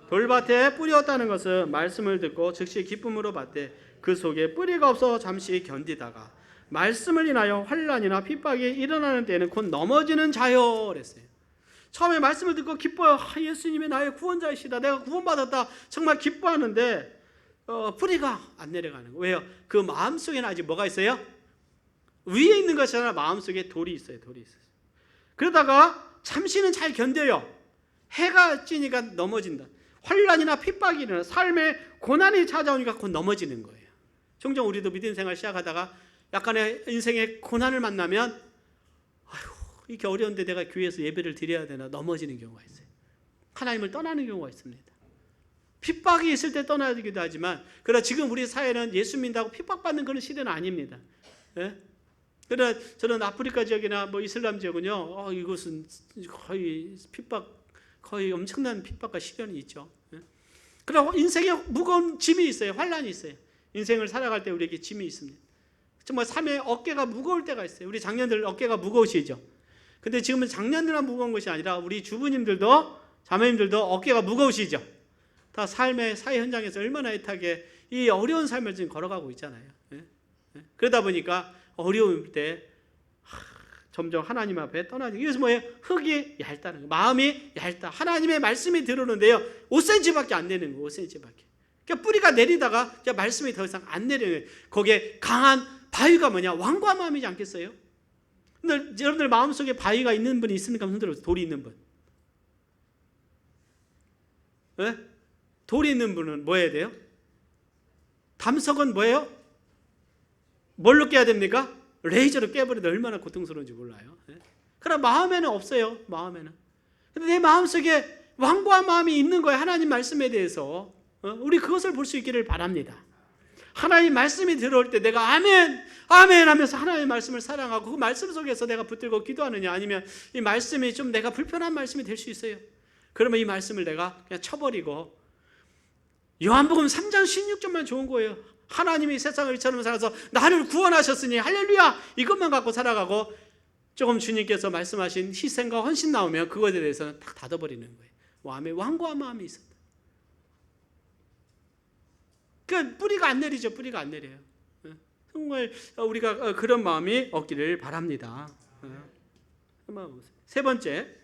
S1: 돌밭에 뿌리였다는 것은 말씀을 듣고 즉시 기쁨으로 받되 그 속에 뿌리가 없어 잠시 견디다가 말씀을 인하여 환난이나 핍박이 일어나는 때는 곧 넘어지는 자요 그랬어요. 처음에 말씀을 듣고 기뻐요. 예수님이 나의 구원자이시다. 내가 구원받았다. 정말 기뻐하는데 뿌리가 안 내려가는 거예요. 왜요? 그 마음속에는 아직 뭐가 있어요? 위에 있는 것이 아니라 마음속에 돌이 있어요. 돌이 있어요. 그러다가 잠시는 잘 견뎌요. 해가 찌니까 넘어진다. 환난이나 핍박이 일어나 삶의 고난이 찾아오니까 곧 넘어지는 거예요. 종종 우리도 믿음 생활 시작하다가 약간의 인생의 고난을 만나면 아휴 이렇게 어려운데 내가 교회에서 예배를 드려야 되나 넘어지는 경우가 있어요. 하나님을 떠나는 경우가 있습니다. 핍박이 있을 때 떠나야 되기도 하지만 그러나 지금 우리 사회는 예수 믿는다고 핍박받는 그런 시대는 아닙니다. 예? 그러나 저는 아프리카 지역이나 뭐 이슬람 지역은요 이곳은 거의 핍박 거의 엄청난 핍박과 시련이 있죠. 예? 그러나 인생에 무거운 짐이 있어요. 환난이 있어요. 인생을 살아갈 때 우리에게 짐이 있습니다. 정말 삶의 어깨가 무거울 때가 있어요. 우리 장년들 어깨가 무거우시죠. 근데 지금은 장년들만 무거운 것이 아니라 우리 주부님들도 자매님들도 어깨가 무거우시죠. 다 삶의 사회 현장에서 얼마나 애타게 이 어려운 삶을 지금 걸어가고 있잖아요. 예? 예? 그러다 보니까 어려울 때 점점 하나님 앞에 떠나는 이것은 뭐예요? 흙이 얇다는 거예요. 마음이 얇다. 하나님의 말씀이 들어오는데요 5cm밖에 안 되는 거예요. 5cm밖에. 그러니까 뿌리가 내리다가 말씀이 더 이상 안 내리는 거예요. 거기에 강한 바위가 뭐냐? 왕과 마음이지 않겠어요? 근데 여러분들 마음속에 바위가 있는 분이 있습니까? 손들어보세요. 돌이 있는 분. 네? 돌이 있는 분은 뭐 해야 돼요? 담석은 뭐예요? 뭘로 깨야 됩니까? 레이저로 깨버리면 얼마나 고통스러운지 몰라요. 네? 그러나 마음에는 없어요. 마음에는. 근데 내 마음속에 왕과 마음이 있는 거예요. 하나님 말씀에 대해서. 우리 그것을 볼 수 있기를 바랍니다. 하나님 말씀이 들어올 때 내가 아멘 아멘 하면서 하나님의 말씀을 사랑하고 그 말씀 속에서 내가 붙들고 기도하느냐 아니면 이 말씀이 좀 내가 불편한 말씀이 될 수 있어요. 그러면 이 말씀을 내가 그냥 쳐버리고 요한복음 3장 16절만 좋은 거예요. 하나님이 세상을 이처럼 살아서 나를 구원하셨으니 할렐루야 이것만 갖고 살아가고 조금 주님께서 말씀하신 희생과 헌신 나오면 그것에 대해서는 딱 닫아버리는 거예요. 왕과 마음이 있었다. 그러니까 뿌리가 안 내리죠. 뿌리가 안 내려요. 정말 우리가 그런 마음이 없기를 바랍니다. 세 번째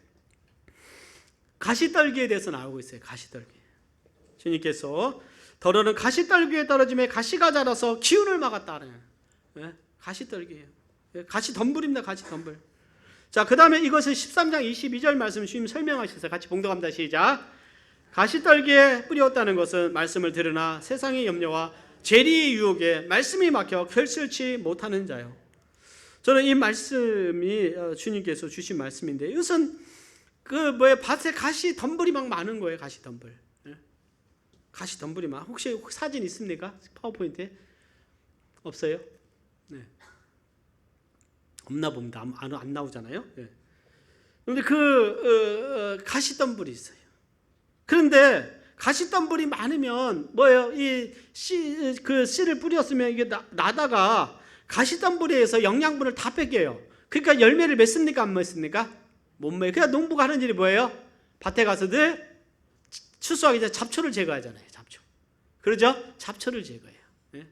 S1: 가시떨기에 대해서 나오고 있어요. 가시떨기. 주님께서 더러는 가시떨기에 떨어짐에 가시가 자라서 기운을 막았다는 가시떨기예요. 가시덤불입니다. 가시덤불. 자, 그 다음에 이것은 13장 22절 말씀 주님 설명하셨어요. 같이 봉독합니다. 시작. 가시떨기에 뿌렸다는 것은 말씀을 들으나 세상의 염려와 재리의 유혹에 말씀이 막혀 결실치 못하는 자요. 저는 이 말씀이 주님께서 주신 말씀인데 이것은 밭에 가시 덤불이 막 많은 거예요. 가시 덤불. 가시 덤불이 막. 혹시 사진 있습니까? 파워포인트에 없어요? 네. 없나 봅니다. 안 나오잖아요. 네. 그런데 가시 덤불이 있어요. 그런데 가시덤불이 많으면 뭐예요? 그 씨를 뿌렸으면 이게 나다가 가시덤불에서 영양분을 다 뺏겨요. 그러니까 열매를 맺습니까? 안 맺습니까? 못 맺어요. 그러니까 농부가 하는 일이 뭐예요? 밭에 가서들 추수하기 전에 잡초를 제거하잖아요. 잡초. 그러죠? 잡초를 제거해요. 네?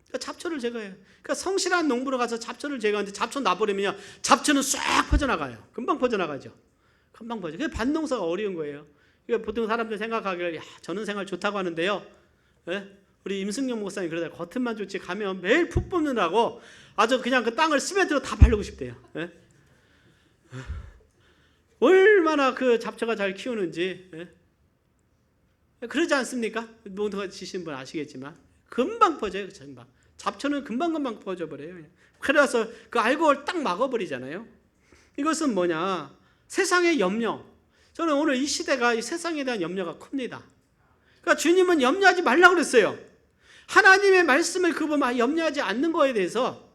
S1: 그러니까 잡초를 제거해요. 그러니까 성실한 농부로 가서 잡초를 제거하는데 잡초 놔버리면요, 잡초는 싹 퍼져나가요. 금방 퍼져나가죠. 금방 퍼져. 그게 밭농사가 어려운 거예요. 그러니까 보통 사람들 생각하기를 저는 생활 좋다고 하는데요. 예? 우리 임승용 목사님 그러다 겉은만 좋지 가면 매일 푹 뽑느라고 아주 그냥 그 땅을 시멘트로 다 바르고 싶대요. 예? 얼마나 그 잡초가 잘 키우는지. 예? 그러지 않습니까? 농사 지신 분 아시겠지만 금방 퍼져요. 금방. 잡초는 금방 퍼져버려요. 그래서 그 알코올 딱 막아버리잖아요. 이것은 뭐냐? 세상의 염려. 저는 오늘 이 시대가 이 세상에 대한 염려가 큽니다. 그러니까 주님은 염려하지 말라고 그랬어요. 하나님의 말씀을 염려하지 않는 거에 대해서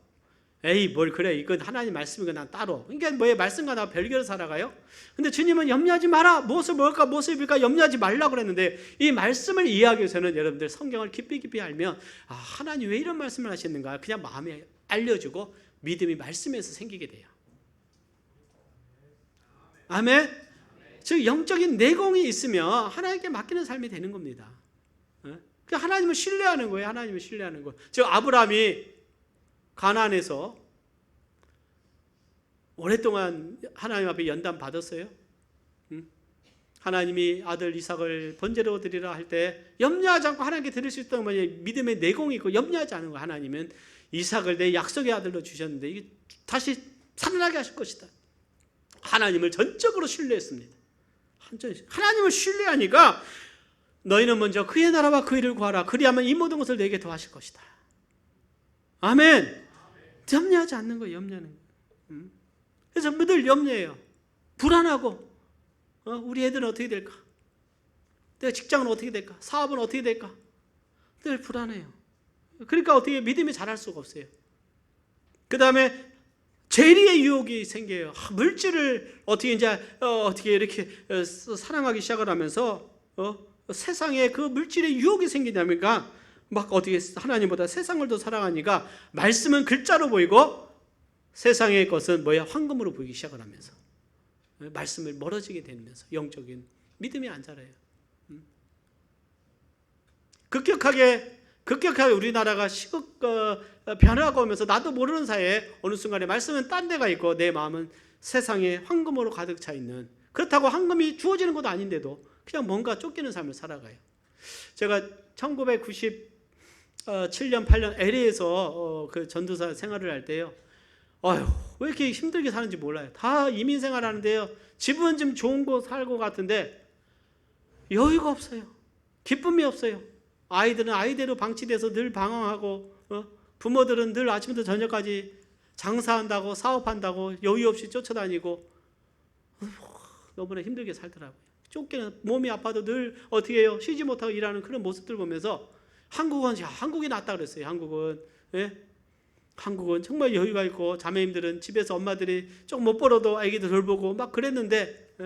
S1: 에이 뭘 그래, 이건 하나님 말씀이고 난 따로. 그러니까 뭐예요? 말씀과 나 별개로 살아가요? 근데 주님은 염려하지 마라, 무엇을 먹을까 무엇을 입을까 염려하지 말라고 그랬는데, 이 말씀을 이해하기 위해서는 여러분들 성경을 깊이 알면, 아, 하나님 왜 이런 말씀을 하셨는가 그냥 마음에 알려주고 믿음이 말씀에서 생기게 돼요. 아멘. 즉 영적인 내공이 있으면 하나님께 맡기는 삶이 되는 겁니다. 하나님을 신뢰하는 거예요. 하나님을 신뢰하는 거. 즉 아브라함이 가나안에서 오랫동안 하나님 앞에 연단 받았어요. 하나님이 아들 이삭을 번제로 드리라 할 때 염려하지 않고 하나님께 드릴 수 있다는 거예요. 믿음의 내공이 있고 염려하지 않은 거예요. 하나님은 이삭을 내 약속의 아들로 주셨는데 이게 다시 살아나게 하실 것이다. 하나님을 전적으로 신뢰했습니다. 하나님을 신뢰하니까 너희는 먼저 그의 나라와 그 일을 구하라. 그리하면 이 모든 것을 너에게 더하실 것이다. 아멘. 염려하지 않는 거예요. 염려하는 거예요. 그래서 늘 염려해요. 불안하고, 우리 애들은 어떻게 될까? 내 직장은 어떻게 될까? 사업은 어떻게 될까? 늘 불안해요. 그러니까 어떻게 믿음이 자랄 수가 없어요. 그 다음에 죄리의 유혹이 생겨요. 물질을 어떻게 어떻게 이렇게 사랑하기 시작을 하면서 세상에 그 물질의 유혹이 생기냐니까 막 어떻게 하나님보다 세상을 더 사랑하니까 말씀은 글자로 보이고 세상의 것은 뭐야? 황금으로 보이기 시작을 하면서 말씀을 멀어지게 되면서 영적인 믿음이 안 자라요. 급격하게 우리나라가 시국 변화가 오면서 나도 모르는 사이에 어느 순간에 말씀은 딴 데가 있고 내 마음은 세상에 황금으로 가득 차 있는, 그렇다고 황금이 주어지는 것도 아닌데도 그냥 뭔가 쫓기는 삶을 살아가요. 제가 1997년 8년 LA에서 그 전도사 생활을 할 때요, 왜 이렇게 힘들게 사는지 몰라요. 다 이민 생활하는데요, 집은 좀 좋은 곳 살고 같은데 여유가 없어요. 기쁨이 없어요. 아이들은 아이대로 방치돼서 늘 방황하고, 부모들은 늘 아침부터 저녁까지 장사한다고 사업한다고 여유 없이 쫓아다니고 너무나 힘들게 살더라고요. 쫓기는, 몸이 아파도 늘 어떻게 해요? 쉬지 못하고 일하는 그런 모습들 보면서 한국이 낫다 그랬어요. 한국은 정말 여유가 있고 자매님들은 집에서 엄마들이 조금 못 벌어도 아기들 돌보고 막 그랬는데,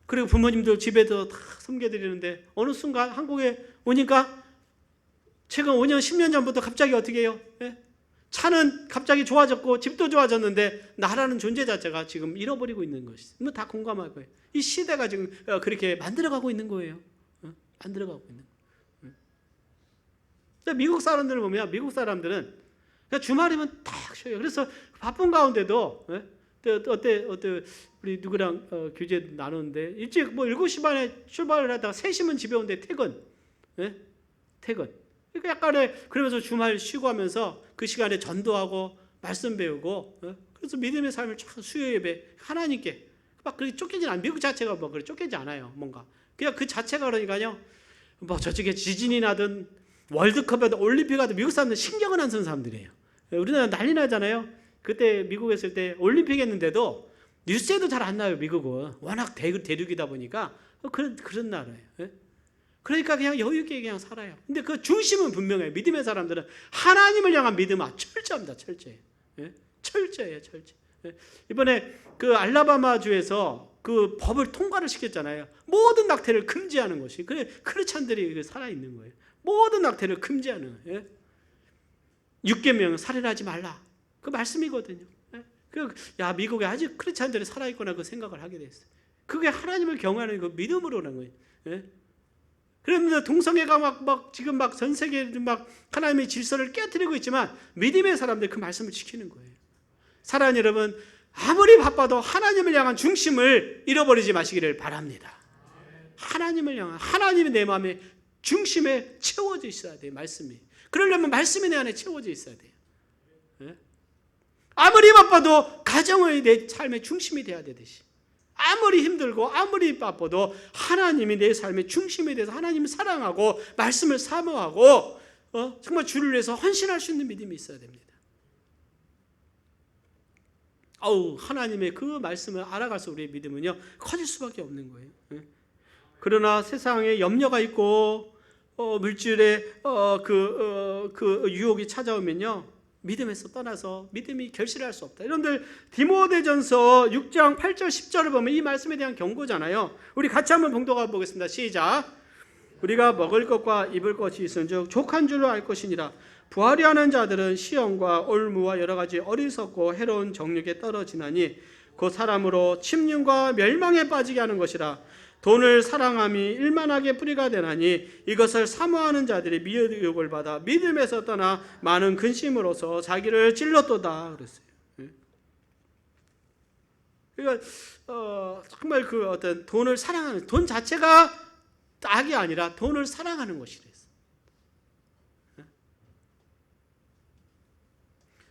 S1: 그리고 부모님들 집에도 다 섬겨드리는데 어느 순간 한국에 오니까 최근 5년 10년 전부터 갑자기 어떻게 해요? 차는 갑자기 좋아졌고 집도 좋아졌는데 나라는 존재 자체가 지금 잃어버리고 있는 것이 다 공감할 거예요. 이 시대가 지금 그렇게 만들어가고 있는 거예요. 만들어가고 있는 거예요. 미국 사람들을 보면 미국 사람들은 그냥 주말이면 딱 쉬어요. 그래서 바쁜 가운데도 어때 우리 누구랑 교제 나누는데 일찍 7시 반에 출발을 하다가 3시면 집에 오는데 퇴근. 그러니까 약간의, 그러면서 주말 쉬고 하면서 그 시간에 전도하고 말씀 배우고, 그래서 믿음의 삶을 쫙 수요 예배 하나님께 막 그렇게 쫓기지 않아요. 미국 자체가 뭐 그렇게 쫓기지 않아요. 뭔가 그냥 그 자체가 그러니까요. 뭐 저쪽에 지진이 나든 월드컵이든 올림픽 하든 미국 사람들 신경을 안 쓰는 사람들이에요. 우리나라 난리 나잖아요. 그때 미국에 있을 때 올림픽 했는데도 뉴스에도 잘 안 나요. 미국은 워낙 대륙이다 보니까 그런 나라예요. 그러니까 그냥 여유 있게 그냥 살아요. 근데 그 중심은 분명해요. 믿음의 사람들은 하나님을 향한 믿음은 철저합니다. 철저해요. 이번에 그 알라바마 주에서 그 법을 통과를 시켰잖아요. 모든 낙태를 금지하는 것이, 그래 크리스찬들이 살아 있는 거예요. 모든 낙태를 금지하는 거예요. 6계명 살인하지 말라. 그 말씀이거든요. 야, 미국에 아직 크리스찬들이 살아있구나 그 생각을 하게 됐어요. 그게 하나님을 경외하는 그 믿음으로라는 거예요. 그런데 동성애가 지금 전 세계에 하나님의 질서를 깨뜨리고 있지만 믿음의 사람들 그 말씀을 지키는 거예요. 사랑하는 여러분, 아무리 바빠도 하나님을 향한 중심을 잃어버리지 마시기를 바랍니다. 하나님을 향한, 하나님이 내 마음의 중심에 채워져 있어야 돼요. 말씀이. 그러려면 말씀이 내 안에 채워져 있어야 돼요. 아무리 바빠도 가정의 내 삶의 중심이 돼야 되듯이, 아무리 힘들고 아무리 바빠도 하나님이 내 삶의 중심에 대해서 하나님을 사랑하고 말씀을 사모하고 정말 주를 위해서 헌신할 수 있는 믿음이 있어야 됩니다. 하나님의 그 말씀을 알아가서 우리의 믿음은요 커질 수밖에 없는 거예요. 그러나 세상에 염려가 있고 물질의 그 유혹이 찾아오면요, 믿음에서 떠나서 믿음이 결실할 수 없다. 여러분들 디모데전서 6장 8절 10절을 보면 이 말씀에 대한 경고잖아요. 우리 같이 한번 봉독해 보겠습니다. 시작. 우리가 먹을 것과 입을 것이 있은즉 족한 줄로 알 것이니라. 부하려 하는 자들은 시험과 올무와 여러 가지 어리석고 해로운 정욕에 떨어지나니 그 사람으로 침륜과 멸망에 빠지게 하는 것이라. 돈을 사랑함이 일만하게 뿌리가 되나니 이것을 사모하는 자들이 미혹을 받아 믿음에서 떠나 많은 근심으로서 자기를 찔렀도다 그랬어요. 그러니까 정말 그 어떤 돈을 사랑하는, 돈 자체가 악이 아니라 돈을 사랑하는 것이랬어요.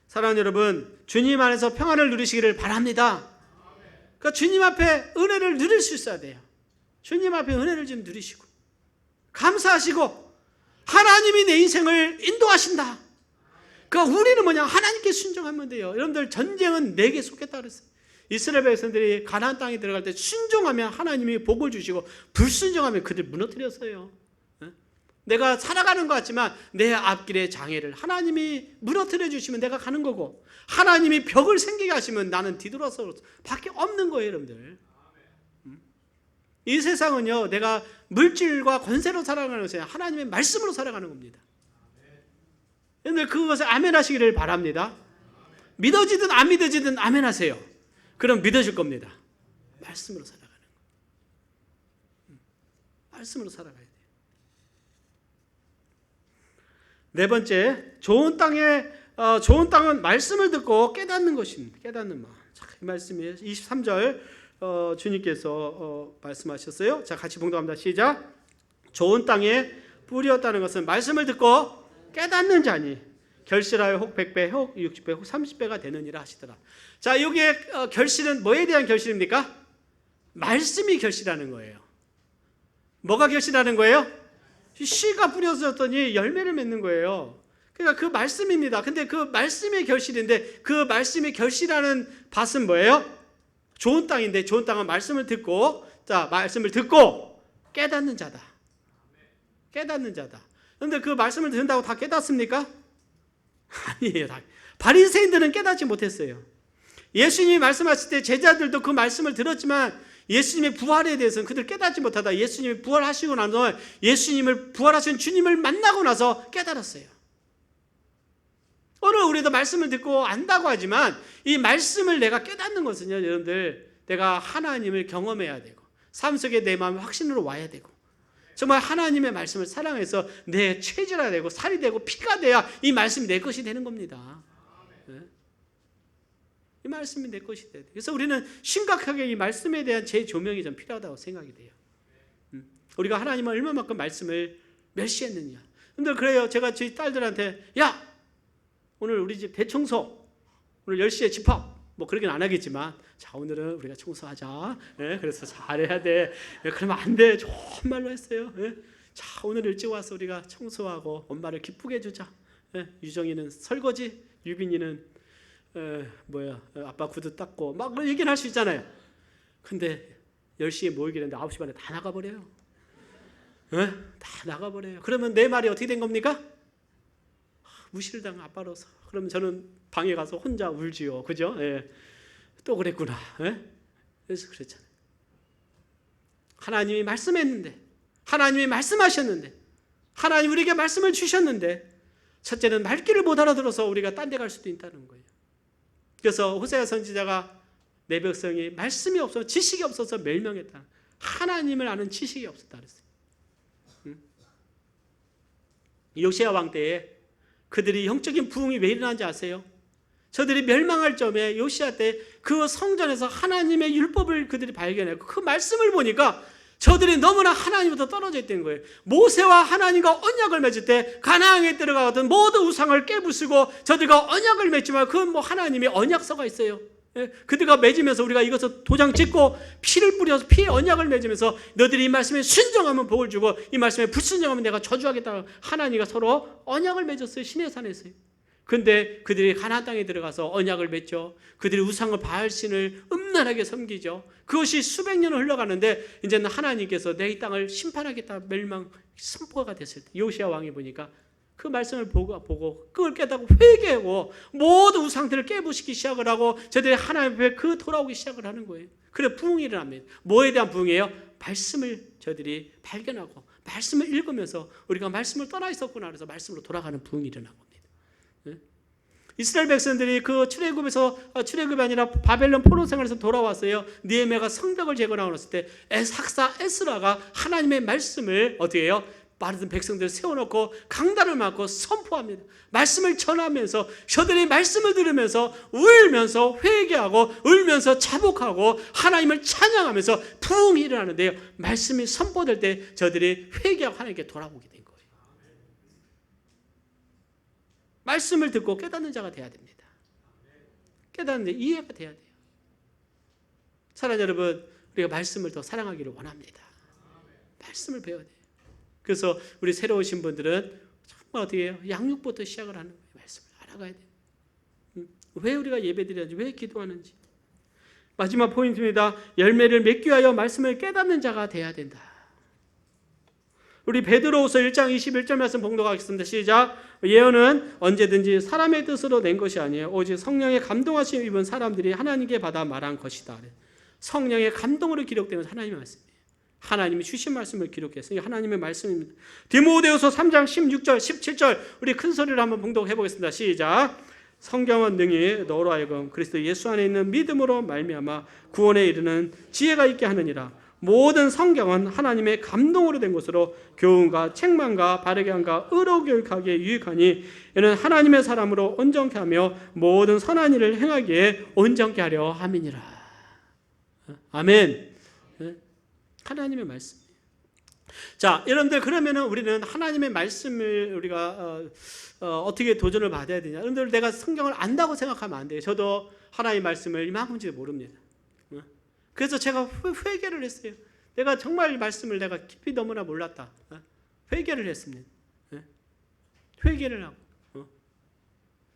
S1: 사랑하는 여러분, 주님 안에서 평안을 누리시기를 바랍니다. 그러니까 주님 앞에 은혜를 누릴 수 있어야 돼요. 주님 앞에 은혜를 좀 누리시고 감사하시고 하나님이 내 인생을 인도하신다. 그러니까 우리는 뭐냐, 하나님께 순종하면 돼요. 여러분들 전쟁은 내게 속했다 그랬어요. 이스라엘 백성들이 가나안 땅에 들어갈 때 순종하면 하나님이 복을 주시고 불순종하면 그들 무너뜨렸어요. 내가 살아가는 것 같지만 내 앞길의 장애를 하나님이 무너뜨려 주시면 내가 가는 거고, 하나님이 벽을 생기게 하시면 나는 뒤돌아서 밖에 없는 거예요. 여러분들, 이 세상은요, 내가 물질과 권세로 살아가는 것이 아니라 하나님의 말씀으로 살아가는 겁니다. 여러분들 그것을 아멘 하시기를 바랍니다. 믿어지든 안 믿어지든 아멘 하세요. 그럼 믿어질 겁니다. 말씀으로 살아가는 거. 말씀으로 살아가야 돼요. 네 번째, 좋은 땅은 말씀을 듣고 깨닫는 것입니다. 깨닫는 마음. 자, 이 말씀이 23절 주님께서 말씀하셨어요. 자, 같이 봉독합니다. 시작. 좋은 땅에 뿌리었다는 것은 말씀을 듣고 깨닫는 자니 결실하여 혹 100배, 혹 60배, 혹 30배가 되느니라 하시더라. 자, 여기에 결실은 뭐에 대한 결실입니까? 말씀이 결실하는 거예요. 뭐가 결실하는 거예요? 씨가 뿌려졌더니 열매를 맺는 거예요. 그러니까 그 말씀입니다. 근데 그 말씀의 결실인데, 그 말씀의 결실하는 밭은 뭐예요? 좋은 땅인데, 좋은 땅은 말씀을 듣고, 자, 말씀을 듣고 깨닫는 자다. 깨닫는 자다. 그런데 그 말씀을 듣는다고 다 깨닫습니까? 아니에요. 바리새인들은 깨닫지 못했어요. 예수님이 말씀하실 때 제자들도 그 말씀을 들었지만 예수님의 부활에 대해서는 그들 깨닫지 못하다 예수님이 부활하시고 나서 예수님을 부활하신 주님을 만나고 나서 깨달았어요. 오늘 우리도 말씀을 듣고 안다고 하지만 이 말씀을 내가 깨닫는 것은요, 여러분들, 내가 하나님을 경험해야 되고 삶 속에 내 마음이 확신으로 와야 되고 정말 하나님의 말씀을 사랑해서 내 체질화 되고 살이 되고 피가 돼야 이 말씀이 내 것이 되는 겁니다. 네? 이 말씀이 내 것이 돼야 돼요. 그래서 우리는 심각하게 이 말씀에 대한 재조명이 좀 필요하다고 생각이 돼요. 우리가 하나님은 얼마만큼 말씀을 멸시했느냐. 근데 그래요. 제가 저희 딸들한테, 야, 오늘 우리 집 대청소, 오늘 10시에 집합, 뭐 그러긴 안 하겠지만, 자, 오늘은 우리가 청소하자. 예, 그래서 잘해야 돼. 예, 그러면 안 돼. 좋은 말로 했어요. 예, 자, 오늘 일찍 와서 우리가 청소하고 엄마를 기쁘게 해주자. 예, 유정이는 설거지, 유빈이는 아빠 구두 닦고 막 얘기는 할 수 있잖아요. 근데 10시에 모이기로 했는데 9시 반에 다 나가버려요. 예? 다 나가버려요. 그러면 내 말이 어떻게 된 겁니까? 무시를 당한 아빠로서. 그러면 저는 방에 가서 혼자 울지요. 그죠? 예. 또 그랬구나. 예? 그래서 그랬잖아요. 하나님이 말씀했는데, 하나님이 말씀하셨는데, 하나님 우리에게 말씀을 주셨는데, 첫째는 말귀를 못 알아들어서 우리가 딴 데 갈 수도 있다는 거예요. 그래서 호세아 선지자가 내 백성이 말씀이 없어서, 지식이 없어서 멸망했다. 하나님을 아는 지식이 없었다 그랬어요. 요시야 왕 때에 그들이 영적인 부흥이 왜 일어난지 아세요? 저들이 멸망할 점에 요시야 때 그 성전에서 하나님의 율법을 그들이 발견했고 그 말씀을 보니까 저들이 너무나 하나님부터 떨어져 있던 거예요. 모세와 하나님과 언약을 맺을 때 가나안에 들어가거든 모든 우상을 깨부수고 저들과 언약을 맺지만 그건 뭐 하나님의 언약서가 있어요. 예? 그들과 맺으면서 우리가 이것을 도장 찍고 피를 뿌려서 피의 언약을 맺으면서 너들이 이 말씀에 순종하면 복을 주고 이 말씀에 불순종하면 내가 저주하겠다. 하나님과 서로 언약을 맺었어요. 시내산에서요. 근데 그들이 가나안 땅에 들어가서 언약을 맺죠. 그들이 우상을 바알신을 음란하게 섬기죠. 그것이 수백 년을 흘러가는데 이제는 하나님께서 내 이 땅을 심판하겠다 멸망 선포가 됐을 때 요시야 왕이 보니까 그 말씀을 보고 그걸 깨닫고 회개하고 모든 우상들을 깨부시기 시작을 하고 저들이 하나님 앞에 그 돌아오기 시작을 하는 거예요. 그래 부흥이 일어납니다. 뭐에 대한 부흥이에요? 말씀을 저들이 발견하고 말씀을 읽으면서 우리가 말씀을 떠나 있었구나 그래서 말씀으로 돌아가는 부흥이 일어난 겁니다. 이스라엘 백성들이 그 출애굽이 아니라 바벨론 포로 생활에서 돌아왔어요. 느헤미야가 성벽을 재건하고 때 학사 에스라가 하나님의 말씀을 어떻게 해요? 마르던 백성들을 세워놓고 강단을 맡고 선포합니다. 말씀을 전하면서 저들이 말씀을 들으면서 울면서 회개하고 울면서 자복하고 하나님을 찬양하면서 부흥이 일어나는데요. 말씀이 선포될 때 저들이 회개하고 하나님께 돌아오게 된 거예요. 말씀을 듣고 깨닫는 자가 돼야 됩니다. 깨닫는 데 이해가 돼야 돼요. 사랑하는 여러분, 우리가 말씀을 더 사랑하기를 원합니다. 말씀을 배워야 돼요. 그래서 우리 새로 오신 분들은 정말 어떻게 해요? 양육부터 시작을 하는 거예요. 말씀을 알아가야 돼요. 왜 우리가 예배드리는지, 왜 기도하는지. 마지막 포인트입니다. 열매를 맺기 위하여 말씀을 깨닫는 자가 돼야 된다. 우리 베드로후서 1장 21절 말씀 봉독하겠습니다. 시작. 예언은 언제든지 사람의 뜻으로 낸 것이 아니에요. 오직 성령의 감동하심 입은 사람들이 하나님께 받아 말한 것이다. 성령의 감동으로 기록되는 하나님의 말씀이에요. 하나님이 주신 말씀을 기록했어요. 하나님의 말씀입니다. 디모데후서 3장 16절 17절 우리 큰 소리로 한번 봉독해 보겠습니다. 시작. 성경은 능히 너로 하여금 그리스도 예수 안에 있는 믿음으로 말미암아 구원에 이르는 지혜가 있게 하느니라. 모든 성경은 하나님의 감동으로 된 것으로 교훈과 책망과 바르게 함과 의로 교육하기에 유익하니 이는 하나님의 사람으로 온전케 하며 모든 선한 일을 행하기에 온전케 하려 함이니라. 아멘. 하나님의 말씀. 자, 여러분들 그러면은 우리는 하나님의 말씀을 우리가 어떻게 도전을 받아야 되냐? 여러분들 내가 성경을 안다고 생각하면 안 돼요. 저도 하나님의 말씀을 이만큼인지도 모릅니다. 그래서 제가 회개를 했어요. 내가 정말 이 말씀을 내가 깊이 너무나 몰랐다. 회개를 했습니다. 회개를 하고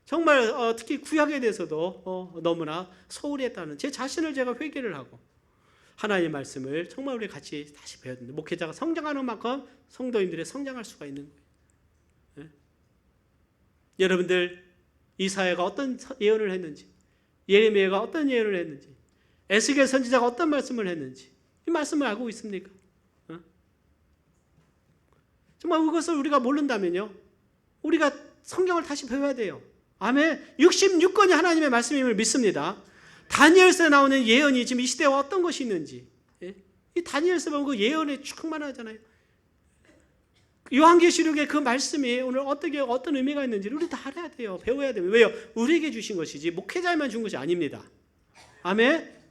S1: 정말 특히 구약에 대해서도 너무나 소홀히 했다는 제 자신을 제가 회개를 하고 하나님의 말씀을 정말 우리 같이 다시 배워야 됩니다. 목회자가 성장하는 만큼 성도인들이 성장할 수가 있는 거예요. 여러분들 이사야가 어떤 예언을 했는지, 예레미야가 어떤 예언을 했는지, 에스겔 선지자가 어떤 말씀을 했는지 이 말씀을 알고 있습니까? 정말 그것을 우리가 모른다면요, 우리가 성경을 다시 배워야 돼요. 아멘. 66권이 하나님의 말씀임을 믿습니다. 다니엘서에 나오는 예언이 지금 이 시대에 어떤 것이 있는지, 이 다니엘서 보면 그 예언에 충만하잖아요. 요한계시록의 그 말씀이 오늘 어떤 의미가 있는지를 우리 다 알아야 돼요. 배워야 돼요. 왜요? 우리에게 주신 것이지 목회자에만 준 것이 아닙니다. 아멘.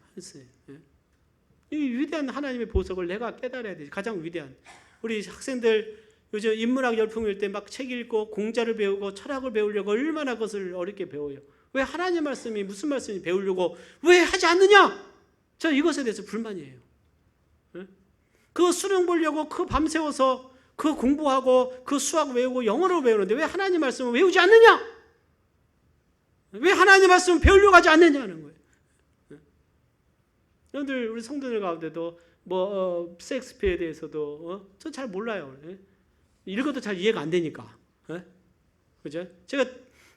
S1: 이 위대한 하나님의 보석을 내가 깨달아야 되지. 가장 위대한. 우리 학생들 요즘 인문학 열풍일 때 막 책 읽고 공자를 배우고 철학을 배우려고 얼마나 그것을 어렵게 배워요. 왜 하나님 말씀이 무슨 말씀이 배우려고 왜 하지 않느냐? 저 이것에 대해서 불만이에요. 그 수능 보려고 그 밤새워서 그 공부하고 그 수학 외우고 영어로 배우는데 왜 하나님 말씀을 외우지 않느냐? 왜 하나님 말씀을 배우려고 하지 않느냐는 거예요. 여러분들 우리 성도들 가운데도 셰익스피어에 대해서도 저 잘 몰라요. 읽어도 잘 이해가 안 되니까. 그죠? 제가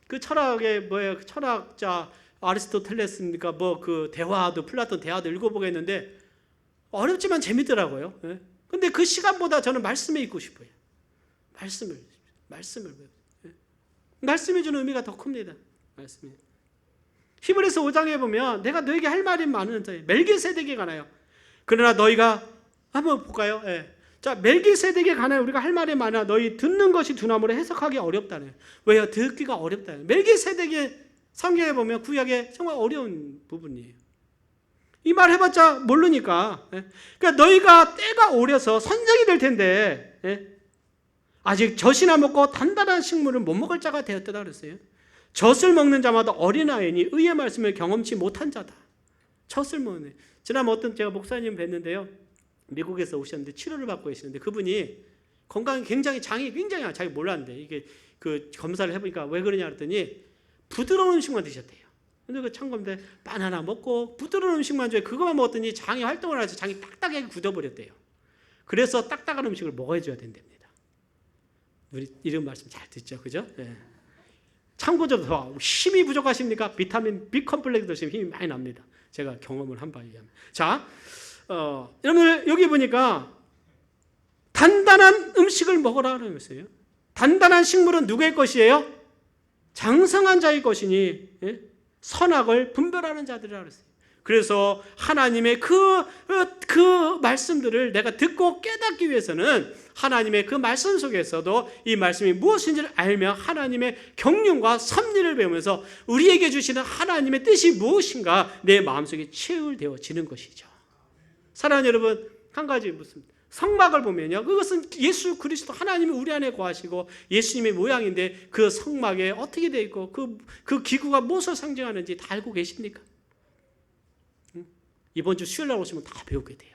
S1: 그 철학의 철학자 아리스토텔레스입니까? 그 대화도 플라톤 대화도 읽어보겠는데 어렵지만 재밌더라고요. 근데 그 시간보다 저는 말씀에 있고 싶어요. 말씀을 말씀이 주는 의미가 더 큽니다. 말씀이. 히브리서 5장에 보면 내가 너에게 할 말이 많은데 멜기세덱에 관하여 그러나 너희가 한번 볼까요? 자, 멜기세덱에 관하여 우리가 할 말이 많아 너희 듣는 것이 두나무로 해석하기 어렵다네. 왜요? 듣기가 어렵다네. 멜기세덱의 성경에 보면 구약에 정말 어려운 부분이에요. 이 말 해봤자 모르니까. 그러니까 너희가 때가 오려서 선생이 될 텐데 아직 젖이나 먹고 단단한 식물을 못 먹을 자가 되었다 그랬어요. 젖을 먹는 자마다 어린아이니 의의 말씀을 경험치 못한 자다. 젖을 먹는. 지난번 제가 목사님 뵀는데요. 미국에서 오셨는데 치료를 받고 계시는데 그분이 건강이 굉장히 장이 굉장히 자기 몰랐는데 이게 그 검사를 해보니까 왜 그러냐 그랬더니 부드러운 음식만 드셨대요. 근데 그 참건데 바나나 먹고 부드러운 음식만 줘요. 그것만 먹었더니 장이 활동을 하면서 장이 딱딱하게 굳어버렸대요. 그래서 딱딱한 음식을 먹어줘야 된답니다. 우리 이런 말씀 잘 듣죠, 그죠? 예. 참고적으로 힘이 부족하십니까? 비타민 B 컴플렉스 드시면 힘이 많이 납니다. 제가 경험을 한 바에 의하면. 자, 여러분들 여기 보니까 단단한 음식을 먹으라는 것이에요. 단단한 식물은 누구의 것이에요? 장성한 자의 것이니 선악을 분별하는 자들이라 그랬어요. 그래서 하나님의 그 말씀들을 내가 듣고 깨닫기 위해서는 하나님의 그 말씀 속에서도 이 말씀이 무엇인지를 알며 하나님의 경륜과 섭리를 배우면서 우리에게 주시는 하나님의 뜻이 무엇인가 내 마음속에 체울되어지는 것이죠. 사랑하는 여러분, 한 가지 묻습니다. 성막을 보면요, 그것은 예수 그리스도 하나님이 우리 안에 거하시고 예수님의 모양인데 그 성막에 어떻게 되어 있고 그 기구가 무엇을 상징하는지 다 알고 계십니까? 이번 주 수요일 날 오시면 다 배우게 돼요.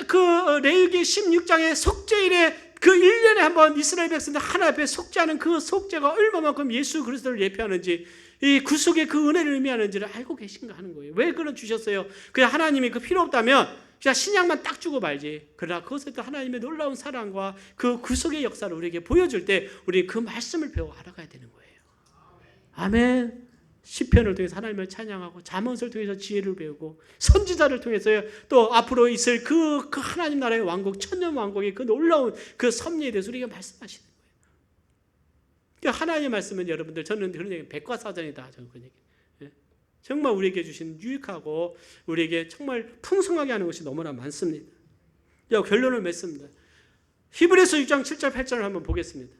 S1: 그 레위기 16장의 속죄일에 그 1년에 한번 이스라엘 백성들 하나님 앞에 속죄하는 그 속죄가 얼마만큼 예수 그리스도를 예표하는지, 이 구속의 그 은혜를 의미하는지를 알고 계신가 하는 거예요. 왜 그런 주셨어요? 그냥 하나님이 그 필요 없다면 그냥 신약만 딱 주고 말지. 그러나 그것을 또 하나님의 놀라운 사랑과 그 구속의 역사를 우리에게 보여줄 때 우리 그 말씀을 배워 알아가야 되는 거예요. 아멘. 시편을 통해서 하나님을 찬양하고 잠언을 통해서 지혜를 배우고 선지자를 통해서 또 앞으로 있을 그 하나님 나라의 왕국, 천년 왕국의 그 놀라운 그 섭리에 대해서 우리가 말씀하시는 거예요. 그러니까 하나님의 말씀은 여러분들, 저는 그런 얘기, 백과사전이다, 저는 그런 얘기. 정말 우리에게 주신 유익하고 우리에게 정말 풍성하게 하는 것이 너무나 많습니다. 결론을 맺습니다. 히브리서 6장 7절 8절을 한번 보겠습니다.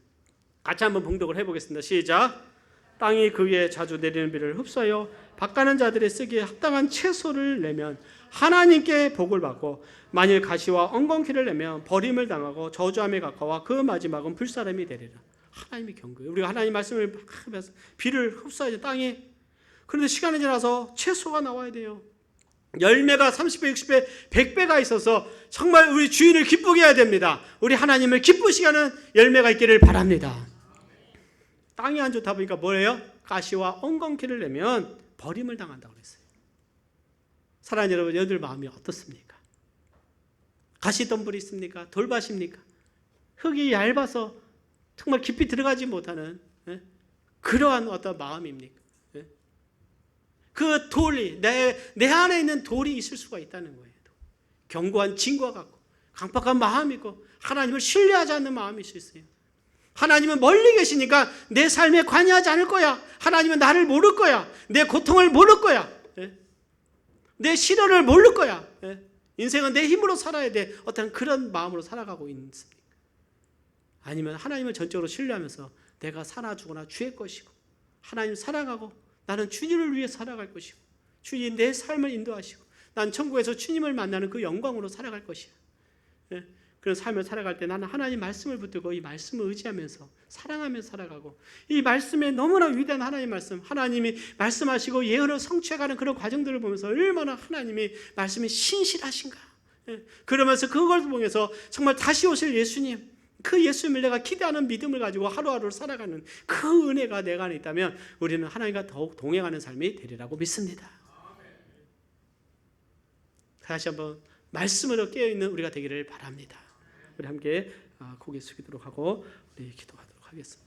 S1: 같이 한번 봉독을 해보겠습니다. 시작. 땅이 그 위에 자주 내리는 비를 흡수하여 밭가는 자들의 쓰기에 합당한 채소를 내면 하나님께 복을 받고, 만일 가시와 엉겅퀴를 내면 버림을 당하고 저주함에 가까워 그 마지막은 불사람이 되리라. 하나님의 경고예요. 우리가 하나님 말씀을 하면서 비를 흡수하죠, 땅에. 그런데 시간이 지나서 채소가 나와야 돼요. 열매가 30배, 60배, 100배가 있어서 정말 우리 주인을 기쁘게 해야 됩니다. 우리 하나님을 기쁘시게 하는 열매가 있기를 바랍니다. 땅이 안 좋다 보니까 뭐예요? 가시와 엉겅퀴를 내면 버림을 당한다고 그랬어요. 사랑하는 여러분, 여러분들 마음이 어떻습니까? 가시덤불이 있습니까? 돌밭입니까? 흙이 얇아서 정말 깊이 들어가지 못하는 그러한 어떤 마음입니까? 그 돌이 내 안에 있는 돌이 있을 수가 있다는 거예요. 견고한 진과 같고 강팍한 마음이고 하나님을 신뢰하지 않는 마음이 있을 수 있어요. 하나님은 멀리 계시니까 내 삶에 관여하지 않을 거야. 하나님은 나를 모를 거야. 내 고통을 모를 거야. 내 시련을 모를 거야. 인생은 내 힘으로 살아야 돼. 어떤 그런 마음으로 살아가고 있습니까? 아니면 하나님을 전적으로 신뢰하면서 내가 사나 죽으나 주의 것이고, 하나님 사랑하고 나는 주님을 위해 살아갈 것이고, 주님 내 삶을 인도하시고 난 천국에서 주님을 만나는 그 영광으로 살아갈 것이야. 그런 삶을 살아갈 때 나는 하나님 말씀을 붙들고 이 말씀을 의지하면서 사랑하면서 살아가고, 이 말씀에 너무나 위대한 하나님 말씀, 하나님이 말씀하시고 예언을 성취해가는 그런 과정들을 보면서 얼마나 하나님이 말씀이 신실하신가. 그러면서 그걸 통해서 정말 다시 오실 예수님, 그 예수님을 내가 기대하는 믿음을 가지고 하루하루를 살아가는 그 은혜가 내가 안에 있다면 우리는 하나님과 더욱 동행하는 삶이 되리라고 믿습니다. 다시 한번 말씀으로 깨어있는 우리가 되기를 바랍니다. 우리 함께 고개 숙이도록 하고 우리 기도하도록 하겠습니다.